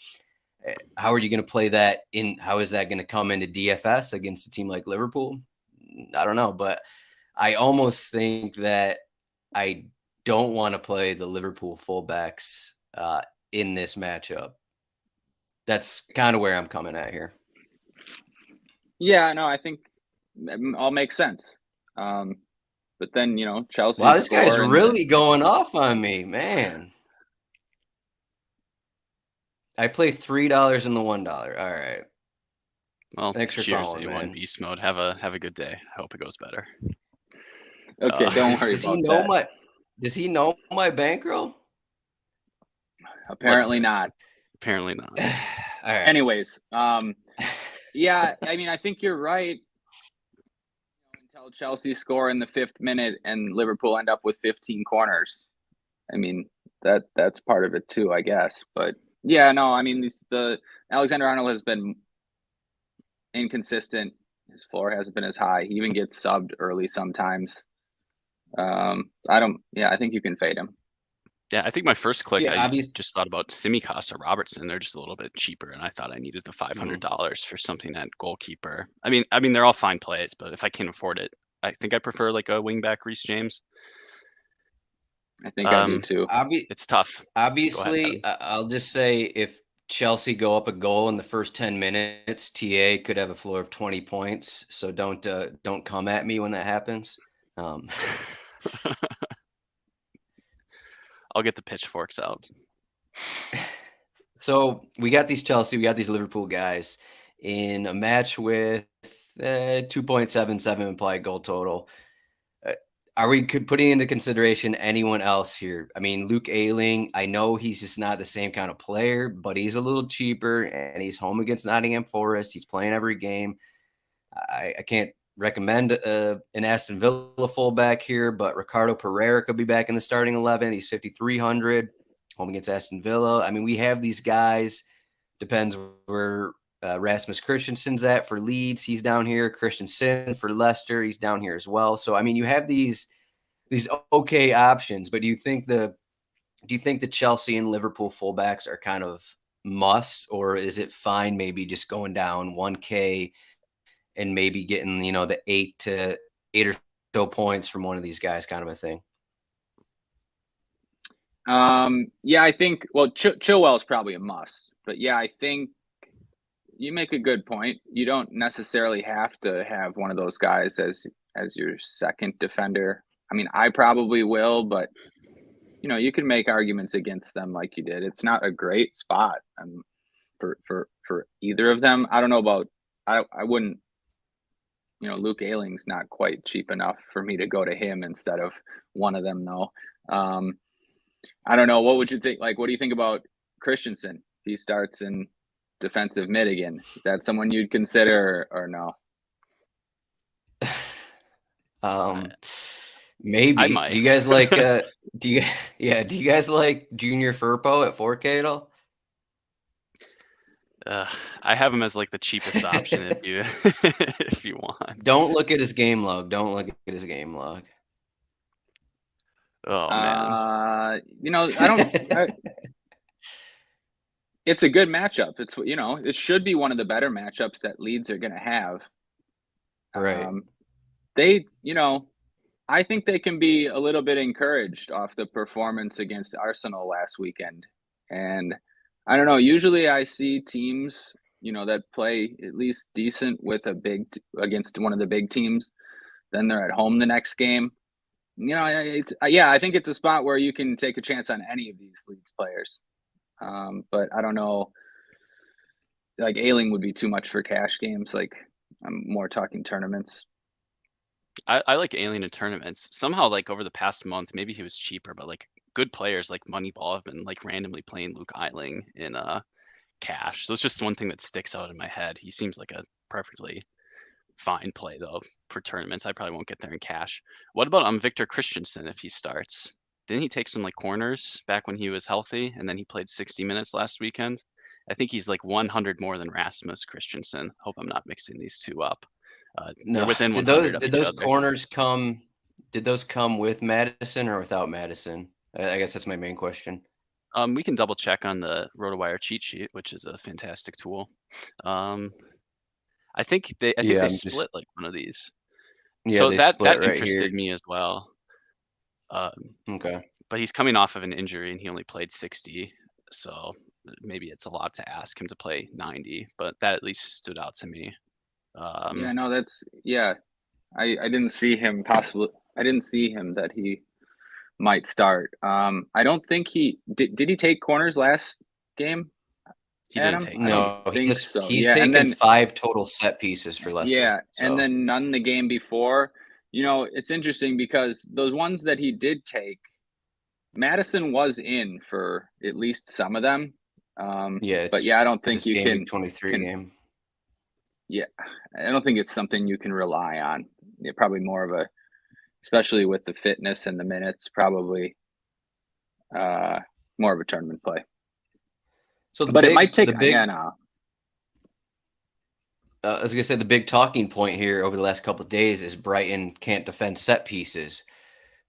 S1: how are you going to play that in? How is that going to come into DFS against a team like Liverpool? I don't know, but I almost think that I don't want to play the Liverpool fullbacks in this matchup. That's kind of where I'm coming at here.
S3: Yeah, no, I think it all makes sense. But then, Chelsea.
S1: Wow, this guy's really going off on me, man. I play $3 and the $1. All right.
S2: Well,
S1: thanks for
S2: cheers,
S1: following,
S2: A1
S1: man.
S2: Beast Mode. Have a good day. I hope it goes better.
S3: Okay, don't worry about that.
S1: Does he know my bankroll?
S3: Apparently not.
S2: Apparently not.
S1: All right.
S3: Anyways, yeah, I think you're right. Until Chelsea score in the 5th minute and Liverpool end up with 15 corners. That's part of it too, I guess. But yeah, no, the Alexander Arnold has been inconsistent. His floor hasn't been as high. He even gets subbed early sometimes. I think you can fade him.
S2: Yeah, I think my first click, I
S1: obviously
S2: just thought about Simicast or Robertson. They're just a little bit cheaper, and I thought I needed the $500 for something at goalkeeper. I mean, they're all fine plays, but if I can't afford it, I think I prefer like a wingback Reece James.
S3: I think I do too.
S2: It's tough.
S1: Obviously, I'll just say if Chelsea go up a goal in the first 10 minutes, TA could have a floor of 20 points. So don't come at me when that happens.
S2: I'll get the pitchforks out.
S1: So we got these Chelsea, we got these Liverpool guys in a match with 2.77 implied goal total. Are we putting into consideration anyone else here? Luke Ayling, I know he's just not the same kind of player, but he's a little cheaper and he's home against Nottingham Forest. He's playing every game. I can't recommend an Aston Villa fullback here, but Ricardo Pereira could be back in the starting 11. He's 5,300 home against Aston Villa. We have these guys. Depends where Rasmus Christensen's at for Leeds. He's down here. Christensen for Leicester. He's down here as well. So, I mean, you have these okay options, but do you think the Chelsea and Liverpool fullbacks are kind of must, or is it fine maybe just going down 1K and maybe getting, the 8 or so points from one of these guys kind of a thing?
S3: Yeah, I think, well, Chilwell is probably a must, but yeah, I think you make a good point. You don't necessarily have to have one of those guys as your second defender. I mean, I probably will, but you can make arguments against them like you did. It's not a great spot for either of them. I don't know about. I wouldn't. Luke Ayling's not quite cheap enough for me to go to him instead of one of them, though. I don't know. What would you think? Like, what do you think about Christensen? He starts in defensive mid again. Is that someone you'd consider or no?
S1: Maybe.
S2: I might.
S1: Do you guys like do you guys like Junior Firpo at 4K at all?
S2: I have him as like the cheapest option if you if you want.
S1: Don't look at his game log.
S2: Oh man.
S3: I don't. It's a good matchup. It's it should be one of the better matchups that Leeds are going to have.
S1: Right.
S3: I think they can be a little bit encouraged off the performance against Arsenal last weekend. And I don't know, usually I see teams, that play at least decent with against one of the big teams. Then they're at home the next game. I think it's a spot where you can take a chance on any of these Leeds players. But I don't know, like Ayling would be too much for cash games. Like I'm more talking tournaments.
S2: I like Alien in tournaments. Somehow, like over the past month, maybe he was cheaper, but like good players like Moneyball have been like randomly playing Luke Ayling in cash. So it's just one thing that sticks out in my head. He seems like a perfectly fine play though for tournaments. I probably won't get there in cash. What about Victor Christensen if he starts? Didn't he take some like corners back when he was healthy, and then he played 60 minutes last weekend? I think he's like 100 more than Rasmus Christensen. Hope I'm not mixing these two up.
S1: No,
S2: they're within 100
S1: did those corners come? Did those come with Maddison or without Maddison? I guess that's my main question.
S2: We can double check on the RotoWire cheat sheet, which is a fantastic tool. I think they split like one of these.
S1: Yeah,
S2: so that
S1: right
S2: interested
S1: here.
S2: me as well.
S1: Okay.
S2: But he's coming off of an injury and he only played 60, so maybe it's a lot to ask him to play 90. But that at least stood out to me.
S3: I didn't see him I didn't see him that he might start. I don't think he did he take corners last game?
S2: He didn't take.
S1: No, he's
S3: so.
S1: taken 5 total set pieces for Leicester.
S3: Yeah, so. And then none the game before. It's interesting because those ones that he did take, Maddison was in for at least some of them. But I don't think you can
S1: 23 game.
S3: Yeah, I don't think it's something you can rely on. Probably more of especially with the fitness and the minutes, probably more of a tournament play.
S1: So,
S3: it might take.
S1: I was gonna say the big talking point here over the last couple of days is Brighton can't defend set pieces.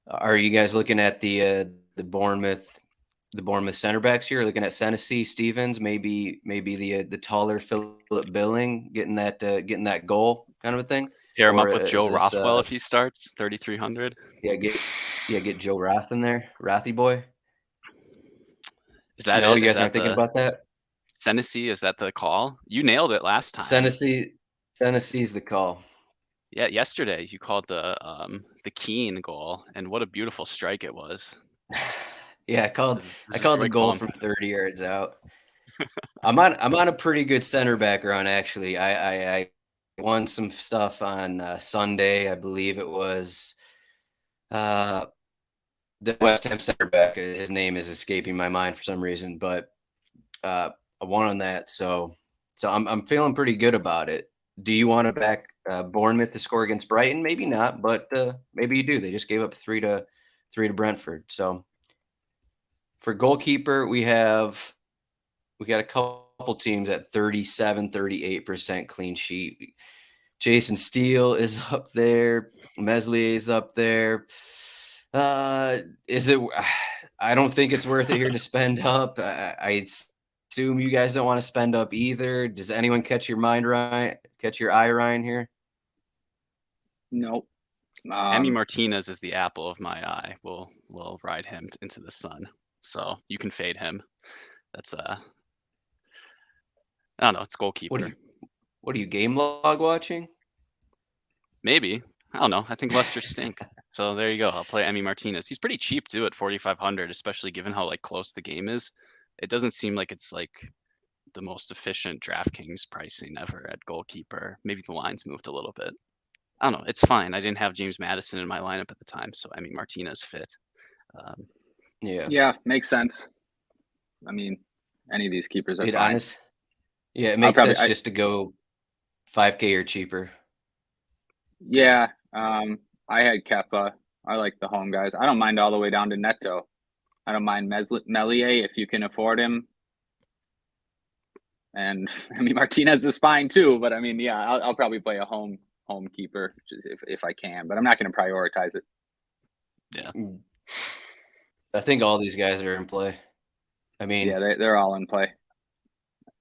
S1: Are you guys looking at the Bournemouth center backs here? Looking at Senesi, Stevens, maybe the taller Philip Billing getting that goal kind of a thing.
S2: Pair him up with Joe Rothwell if he starts 3,300.
S1: Get Joe Roth in there, Rothy boy.
S2: Is that
S1: you guys aren't thinking about that?
S2: Senesi, is that the call? You nailed it last time.
S1: Senesi is the call.
S2: Yeah, yesterday you called the Keane goal, and what a beautiful strike it was.
S1: Yeah, I called the goal from 30 yards out. I'm on a pretty good center back run actually. I won some stuff on Sunday. I believe it was the West Ham center back. His name is escaping my mind for some reason, but I won on that. So I'm feeling pretty good about it. Do you want to back Bournemouth to score against Brighton? Maybe not, but maybe you do. They just gave up 3 to Brentford. So for goalkeeper, we got a couple couple teams at 37, 38% clean sheet. Jason Steele is up there. Meslier is up there. Is it? I don't think it's worth it here to spend up. I assume you guys don't want to spend up either. Does anyone catch your mind, Ryan? Catch your eye, Ryan, here?
S3: Nope.
S2: Emi Martinez is the apple of my eye. We'll ride him into the sun. So you can fade him. That's I don't know. It's goalkeeper.
S1: What are you game log watching?
S2: Maybe. I don't know. I think Leicester stink. So there you go. I'll play Emi Martinez. He's pretty cheap too at 4,500, especially given how like close the game is. It doesn't seem like it's like the most efficient DraftKings pricing ever at goalkeeper. Maybe the line's moved a little bit. I don't know. It's fine. I didn't have James Maddison in my lineup at the time, so Emi Martinez fit.
S3: Yeah, makes sense. I mean, any of these keepers are fine.
S1: Honest, yeah, it makes sense just to go 5K or cheaper.
S3: Yeah, I had Kepa. I like the home guys. I don't mind all the way down to Neto. I don't mind Meslier if you can afford him. And I mean, Martinez is fine too. But I mean, yeah, I'll probably play a home keeper if I can. But I'm not going to prioritize it.
S2: Yeah,
S1: I think all these guys are in play. I mean,
S3: yeah, they're all in play.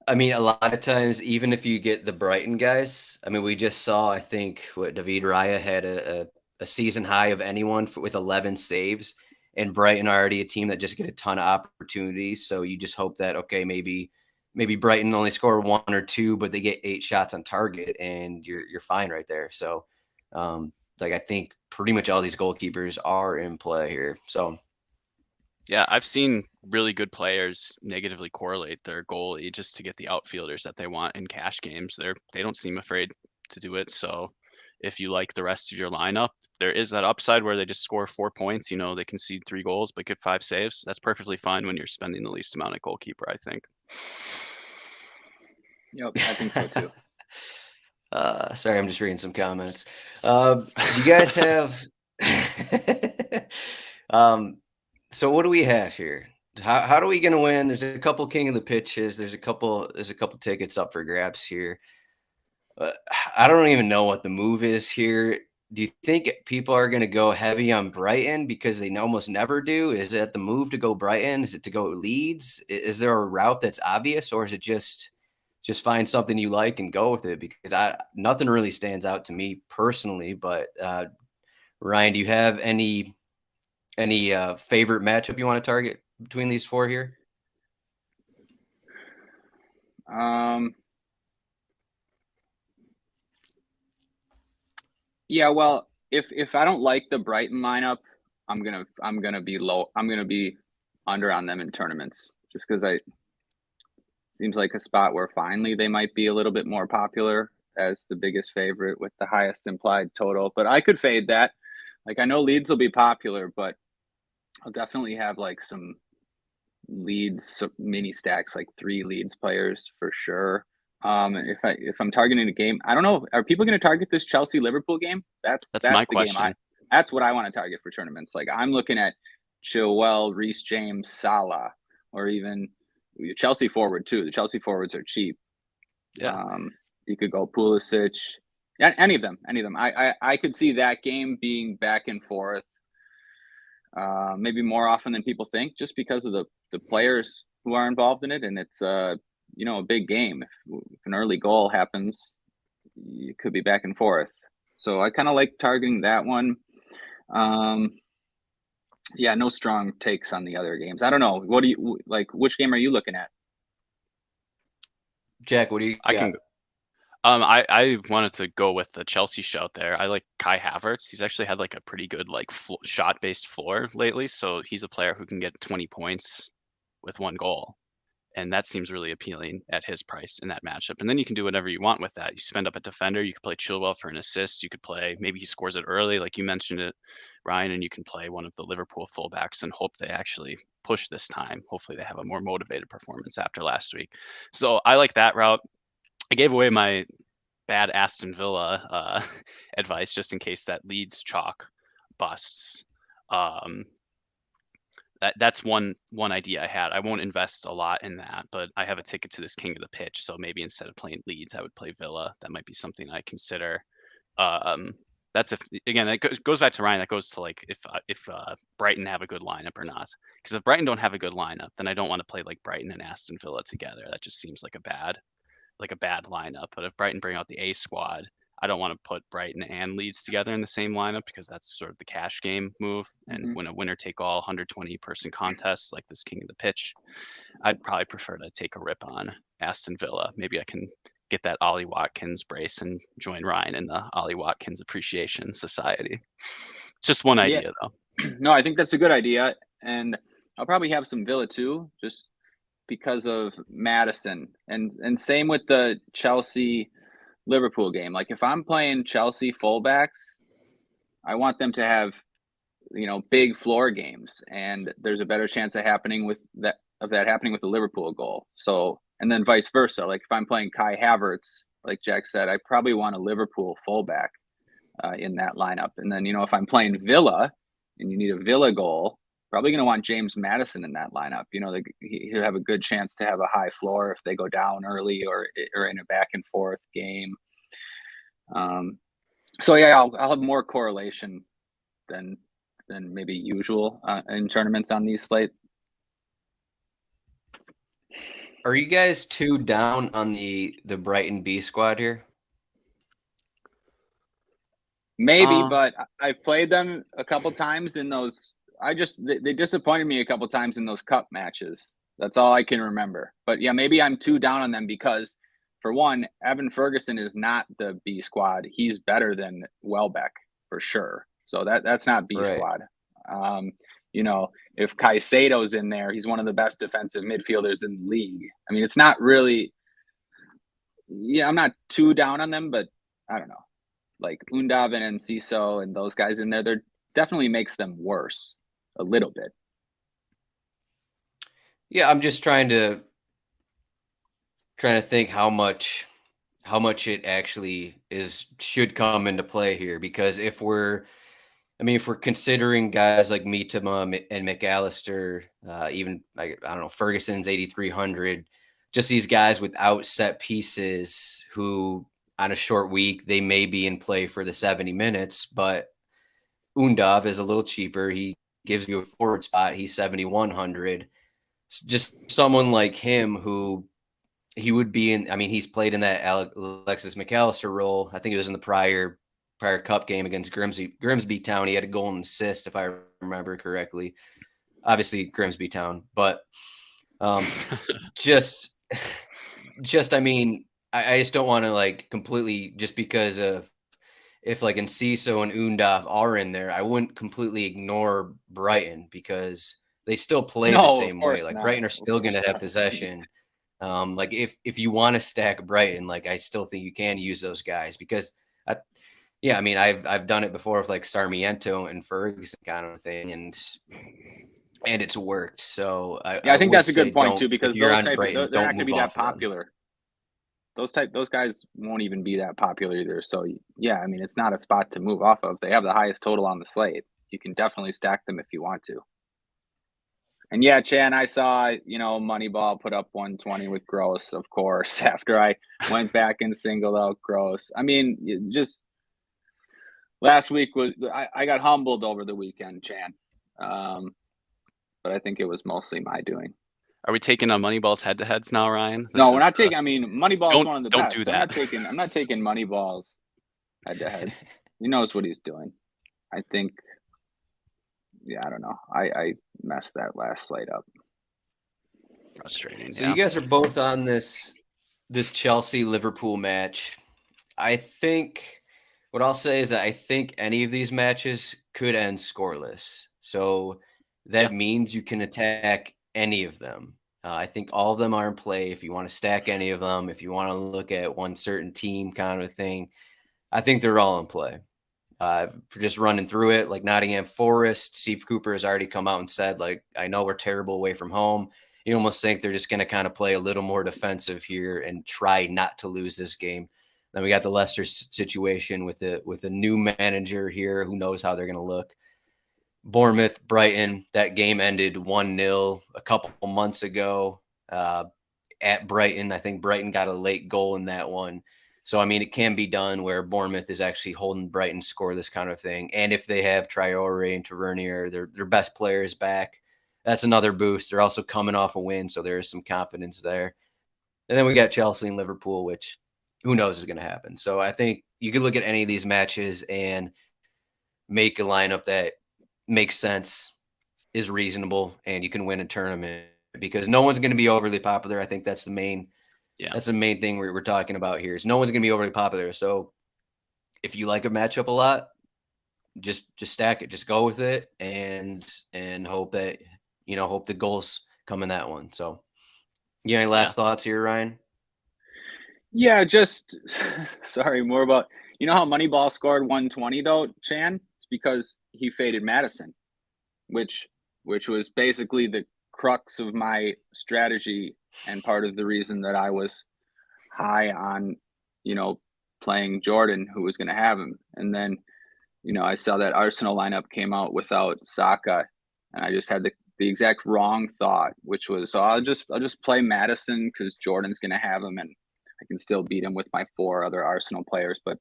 S1: I mean, a lot of times, even if you get the Brighton guys, I mean, we just saw, I think, what David Raya had a season high of anyone with 11 saves, and Brighton are already a team that just get a ton of opportunities. So you just hope that, okay, maybe Brighton only score 1 or 2, but they get 8 shots on target, and you're fine right there. So, like, I think pretty much all these goalkeepers are in play here. So.
S2: Yeah, I've seen really good players negatively correlate their goalie just to get the outfielders that they want in cash games. They don't seem afraid to do it. So if you like the rest of your lineup, there is that upside where they just score 4 points. You know, they concede 3 goals but get 5 saves. That's perfectly fine when you're spending the least amount at goalkeeper, I think.
S3: Yep, I think so too.
S1: Sorry, I'm just reading some comments. Do you guys have? So what do we have here? How are we going to win? There's a couple king of the pitches. There's a couple tickets up for grabs here. I don't even know what the move is here. Do you think people are going to go heavy on Brighton because they almost never do? Is it the move to go Brighton? Is it to go Leeds? Is there a route that's obvious, or is it just find something you like and go with it? Because nothing really stands out to me personally. But Ryan, do you have any favorite matchup you want to target between these 4 here?
S3: Yeah, well, if I don't like the Brighton lineup, I'm gonna be low. I'm gonna be under on them in tournaments just because seems like a spot where finally they might be a little bit more popular as the biggest favorite with the highest implied total. But I could fade that. Like, I know Leeds will be popular, but I'll definitely have like some Leeds mini stacks, like 3 Leeds players for sure. If I'm targeting a game, I don't know. Are people going to target this Chelsea Liverpool game? That's
S2: my
S3: the
S2: question.
S3: game. That's what I want to target for tournaments. Like, I'm looking at Chilwell, Reece James, Salah, or even Chelsea forward too. The Chelsea forwards are cheap.
S2: Yeah.
S3: You could go Pulisic, any of them. I could see that game being back and forth. Maybe more often than people think, just because of the players who are involved in it, and it's a big game. If an early goal happens, you could be back and forth. So I kind of like targeting that one. Yeah, no strong takes on the other games. I don't know. What do you like? Which game are you looking at?
S1: Jack, what do you got?
S2: I wanted to go with the Chelsea shout there. I like Kai Havertz. He's actually had like a pretty good like shot-based floor lately, so he's a player who can get 20 points with 1 goal. And that seems really appealing at his price in that matchup. And then you can do whatever you want with that. You spend up a defender, you could play Chilwell for an assist, you could play, maybe he scores it early, like you mentioned it, Ryan, and you can play one of the Liverpool fullbacks and hope they actually push this time. Hopefully they have a more motivated performance after last week. So I like that route. I gave away my bad Aston Villa advice just in case that Leeds chalk busts. that's one idea I had. I won't invest a lot in that, but I have a ticket to this King of the Pitch. So maybe instead of playing Leeds, I would play Villa. That might be something I consider. That's again, it goes back to Ryan. That goes to like if Brighton have a good lineup or not. Because if Brighton don't have a good lineup, then I don't want to play like Brighton and Aston Villa together. That just seems like a bad lineup. But if Brighton bring out the A squad, I don't want to put Brighton and Leeds together in the same lineup because that's sort of the cash game move. And when a winner take all 120 person contests like this King of the Pitch, I'd probably prefer to take a rip on Aston Villa. Maybe I can get that Ollie Watkins brace and join Ryan in the Ollie Watkins Appreciation Society. Just one idea, though.
S3: No, I think that's a good idea. And I'll probably have some Villa too, just because of Maddison. And same with the Chelsea Liverpool game. Like if I'm playing Chelsea fullbacks, I want them to have, big floor games. And there's a better chance of that happening with the Liverpool goal. So, and then vice versa. Like if I'm playing Kai Havertz, like Jack said, I probably want a Liverpool fullback in that lineup. And then, if I'm playing Villa and you need a Villa goal, probably going to want James Maddison in that lineup. He'll have a good chance to have a high floor if they go down early or in a back and forth game. So yeah, I'll have more correlation than maybe usual in tournaments on these slate.
S1: Are you guys too down on the Brighton B squad here?
S3: Maybe, but I've played them a couple times in those. They disappointed me a couple times in those cup matches. That's all I can remember. But yeah, maybe I'm too down on them because, for one, Evan Ferguson is not the B squad. He's better than Welbeck for sure. So that's not B squad. If Caicedo's in there, he's one of the best defensive midfielders in the league. I mean, it's not really. Yeah, I'm not too down on them, but I don't know. Like Undav and Enciso and those guys in there, they're definitely makes them worse a little bit.
S1: Yeah, I'm just trying to think how much it actually should come into play here, because if we're considering guys like Mitoma and McAllister, even I don't know, Ferguson's 8,300, just these guys without set pieces who on a short week, they may be in play for the 70 minutes, but Undav is a little cheaper. He gives you a forward spot. He's 7,100. Just someone like him who he would be in. I mean, he's played in that Alexis McAllister role. I think it was in the prior cup game against Grimsby Town. He had a goal and assist, if I remember correctly. Obviously, Grimsby Town, but just I mean, I just don't want to completely, just because of if Enciso and Undav are in there, I wouldn't completely ignore Brighton because they still play the same way. Brighton are still going to have possession. If you want to stack Brighton, I still think you can use those guys because, I've done it before with Sarmiento and Ferguson kind of thing, and it's worked. So
S3: I think that's a good point too, because
S1: they're
S3: not going to be that popular. Those guys won't even be that popular either. So yeah, I mean, it's not a spot to move off of. They have the highest total on the slate. You can definitely stack them if you want to. And yeah, Chan, I saw, Moneyball put up 120 with Gross, of course, after I went back and singled out Gross. I mean, just last week I got humbled over the weekend, Chan. But I think it was mostly my doing.
S2: Are we taking on Moneyball's head-to-heads now, Ryan?
S3: No, we're not taking. I mean, Moneyball is one of the best.
S2: Don't do that.
S3: I'm not taking Moneyball's head-to-heads. He knows what he's doing. I think. Yeah, I don't know. I messed that last slate up.
S2: Frustrating.
S1: So you guys are both on this Chelsea Liverpool match. I think what I'll say is that I think any of these matches could end scoreless. So that means you can attack any of them. I think all of them are in play if you want to stack any of them, if you want to look at one certain team kind of thing. I think they're all in play. Just running through it, like Nottingham Forest, Steve Cooper has already come out and said, I know we're terrible away from home. You almost think they're just going to kind of play a little more defensive here and try not to lose this game. Then we got the Leicester situation with a new manager here who knows how they're going to look. Bournemouth, Brighton, that game ended 1-0 a couple months ago at Brighton. I think Brighton got a late goal in that one. So, I mean, it can be done where Bournemouth is actually holding Brighton score, this kind of thing. And if they have Traore and Tavernier, their best players back, that's another boost. They're also coming off a win, so there is some confidence there. And then we got Chelsea and Liverpool, which who knows is going to happen. So I think you could look at any of these matches and make a lineup that makes sense, is reasonable, and you can win a tournament because no one's going to be overly popular. I think that's the main thing we're talking about here is no one's going to be overly popular. So if you like a matchup a lot, just stack it, just go with it and hope that, hope the goals come in that one. So you any last thoughts here, Ryan?
S3: Yeah, just sorry, more about how Moneyball scored 120 though, Chan? It's because he faded Maddison, which was basically the crux of my strategy and part of the reason that I was high on, playing Jordan, who was going to have him. And then, I saw that Arsenal lineup came out without Saka, and I just had the exact wrong thought, which was, I'll just play Maddison because Jordan's going to have him, and I can still beat him with my 4 other Arsenal players. But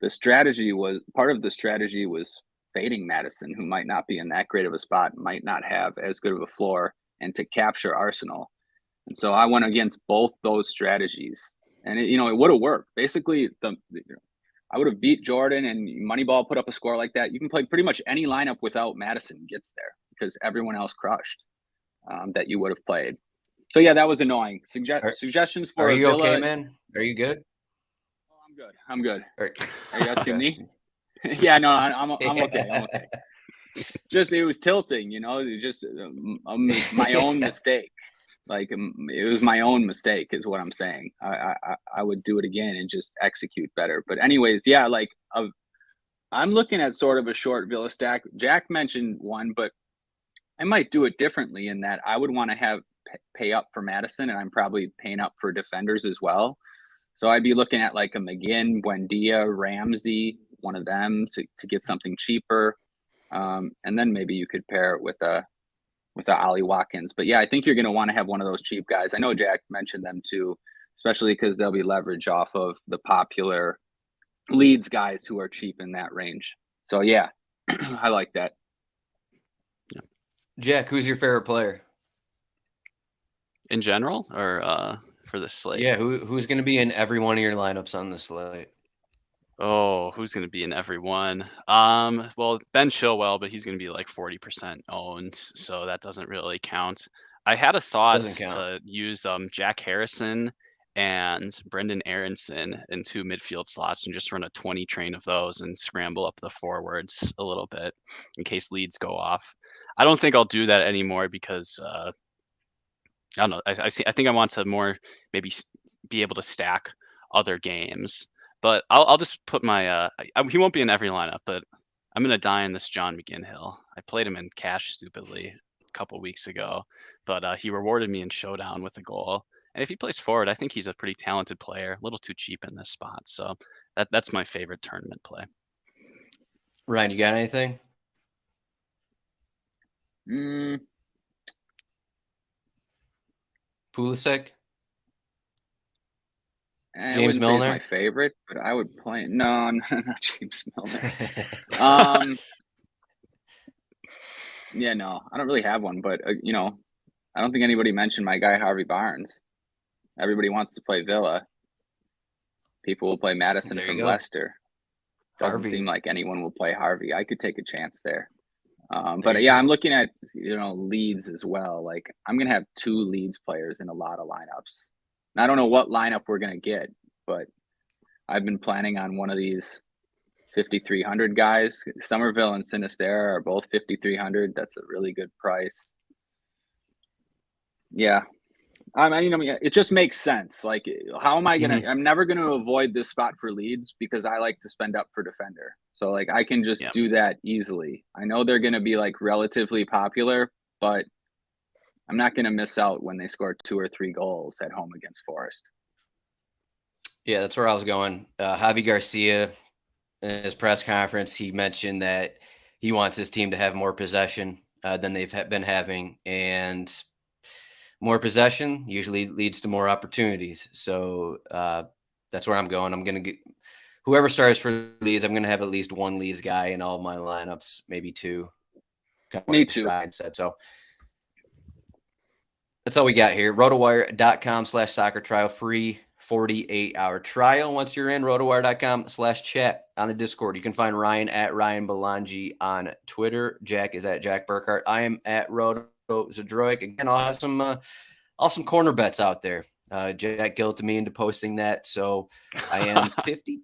S3: part of the strategy was fading Maddison, who might not be in that great of a spot, might not have as good of a floor, and to capture Arsenal. And so I went against both those strategies, and it would have worked. Basically, I would have beat Jordan, and Moneyball put up a score like that. You can play pretty much any lineup without Maddison gets there because everyone else crushed that you would have played. So yeah, that was annoying. Suggestions for
S1: Are you
S3: Villa?
S1: okay, man? Are you good?
S3: Oh, I'm good.
S1: Are
S3: you asking me? Yeah, no, I'm okay. I'm okay. Just it was tilting, just my own mistake. Like it was my own mistake, is what I'm saying. I would do it again and just execute better. But anyways, yeah, like I'm looking at sort of a short Villa stack. Jack mentioned one, but I might do it differently in that I would want to have pay up for Maddison, and I'm probably paying up for defenders as well. So I'd be looking at like a McGinn, Buendia, Ramsey, one of them to get something cheaper. And then maybe you could pair it with a Ollie Watkins. But yeah, I think you're going to want to have one of those cheap guys. I know Jack mentioned them too, especially because they'll be leveraged off of the popular Leeds guys who are cheap in that range. So yeah, I like that.
S1: Jack, who's your favorite player?
S2: In general, or for the slate?
S1: Yeah, who's going to be in every one of your lineups on the slate?
S2: Oh, who's going to be in every one? Well, Ben Chilwell, but he's going to be like 40% owned, so that doesn't really count. I had a thought to use Jack Harrison and Brendan Aronson in 2 midfield slots and just run a 20 train of those and scramble up the forwards a little bit in case leads go off. I don't think I'll do that anymore because I don't know. I think I want to more maybe be able to stack other games. But I'll just put my he won't be in every lineup, but I'm gonna die in this John McGinn hill. I played him in cash stupidly a couple weeks ago, but he rewarded me in showdown with a goal. And if he plays forward, I think he's a pretty talented player. A little too cheap in this spot, so that's my favorite tournament play.
S1: Ryan, you got anything? Pulisic?
S3: James Milner? My favorite, but I would play. No, not James Milner. Yeah, no, I don't really have one, but I don't think anybody mentioned my guy Harvey Barnes. Everybody wants to play Villa. People will play Maddison from Leicester. Doesn't seem like anyone will play Harvey. I could take a chance there. But yeah, I'm looking at Leeds as well. Like I'm gonna have 2 Leeds players in a lot of lineups. And I don't know what lineup we're gonna get, but I've been planning on one of these 5,300 guys. Somerville and Sinisterra are both 5,300. That's a really good price. Yeah. I mean, it just makes sense. Like, how am I going to, I'm never going to avoid this spot for Leeds because I like to spend up for defender. So like, I can just do that easily. I know they're going to be like relatively popular, but I'm not going to miss out when they score 2 or 3 goals at home against Forest.
S1: Yeah, that's where I was going. Javi Garcia, in his press conference, he mentioned that he wants his team to have more possession than they've been having, and more possession usually leads to more opportunities. So that's where I'm going. I'm going to get whoever starts for Leeds. I'm going to have at least one Leeds guy in all my lineups, maybe two.
S3: Me too.
S1: Ryan said so. That's all we got here. RotoWire.com/soccer trial, free 48-hour trial. Once you're in, RotoWire.com/chat on the Discord. You can find Ryan at Ryan Belongia on Twitter. Jack is at Jack Burkart. I am at Zdroik. Again, I'll have some corner bets out there. Jack guilted me into posting that. So I am 50.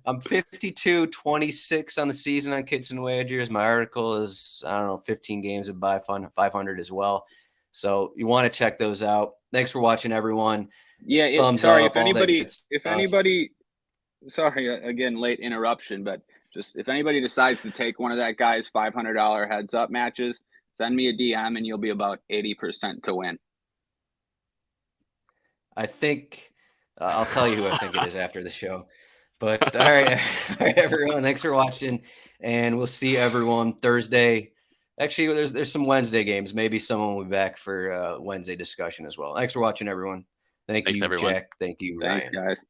S1: I'm 52-26 on the season on Kits and Wagers. My article is, 15 games of buy fun, 500 as well. So you want to check those out. Thanks for watching, everyone.
S3: Yeah. Sorry, if anybody, sorry, again, late interruption, but just if anybody decides to take one of that guy's $500 heads up matches, send me a DM and you'll be about 80% to win.
S1: I think I'll tell you who I think it is after the show. But all right, everyone, thanks for watching, and we'll see everyone Thursday. Actually, there's some Wednesday games. Maybe someone will be back for Wednesday discussion as well. Thanks for watching, everyone. Thanks,
S2: everyone.
S1: Jack. Thank you,
S3: Thanks,
S1: Ryan.
S3: guys.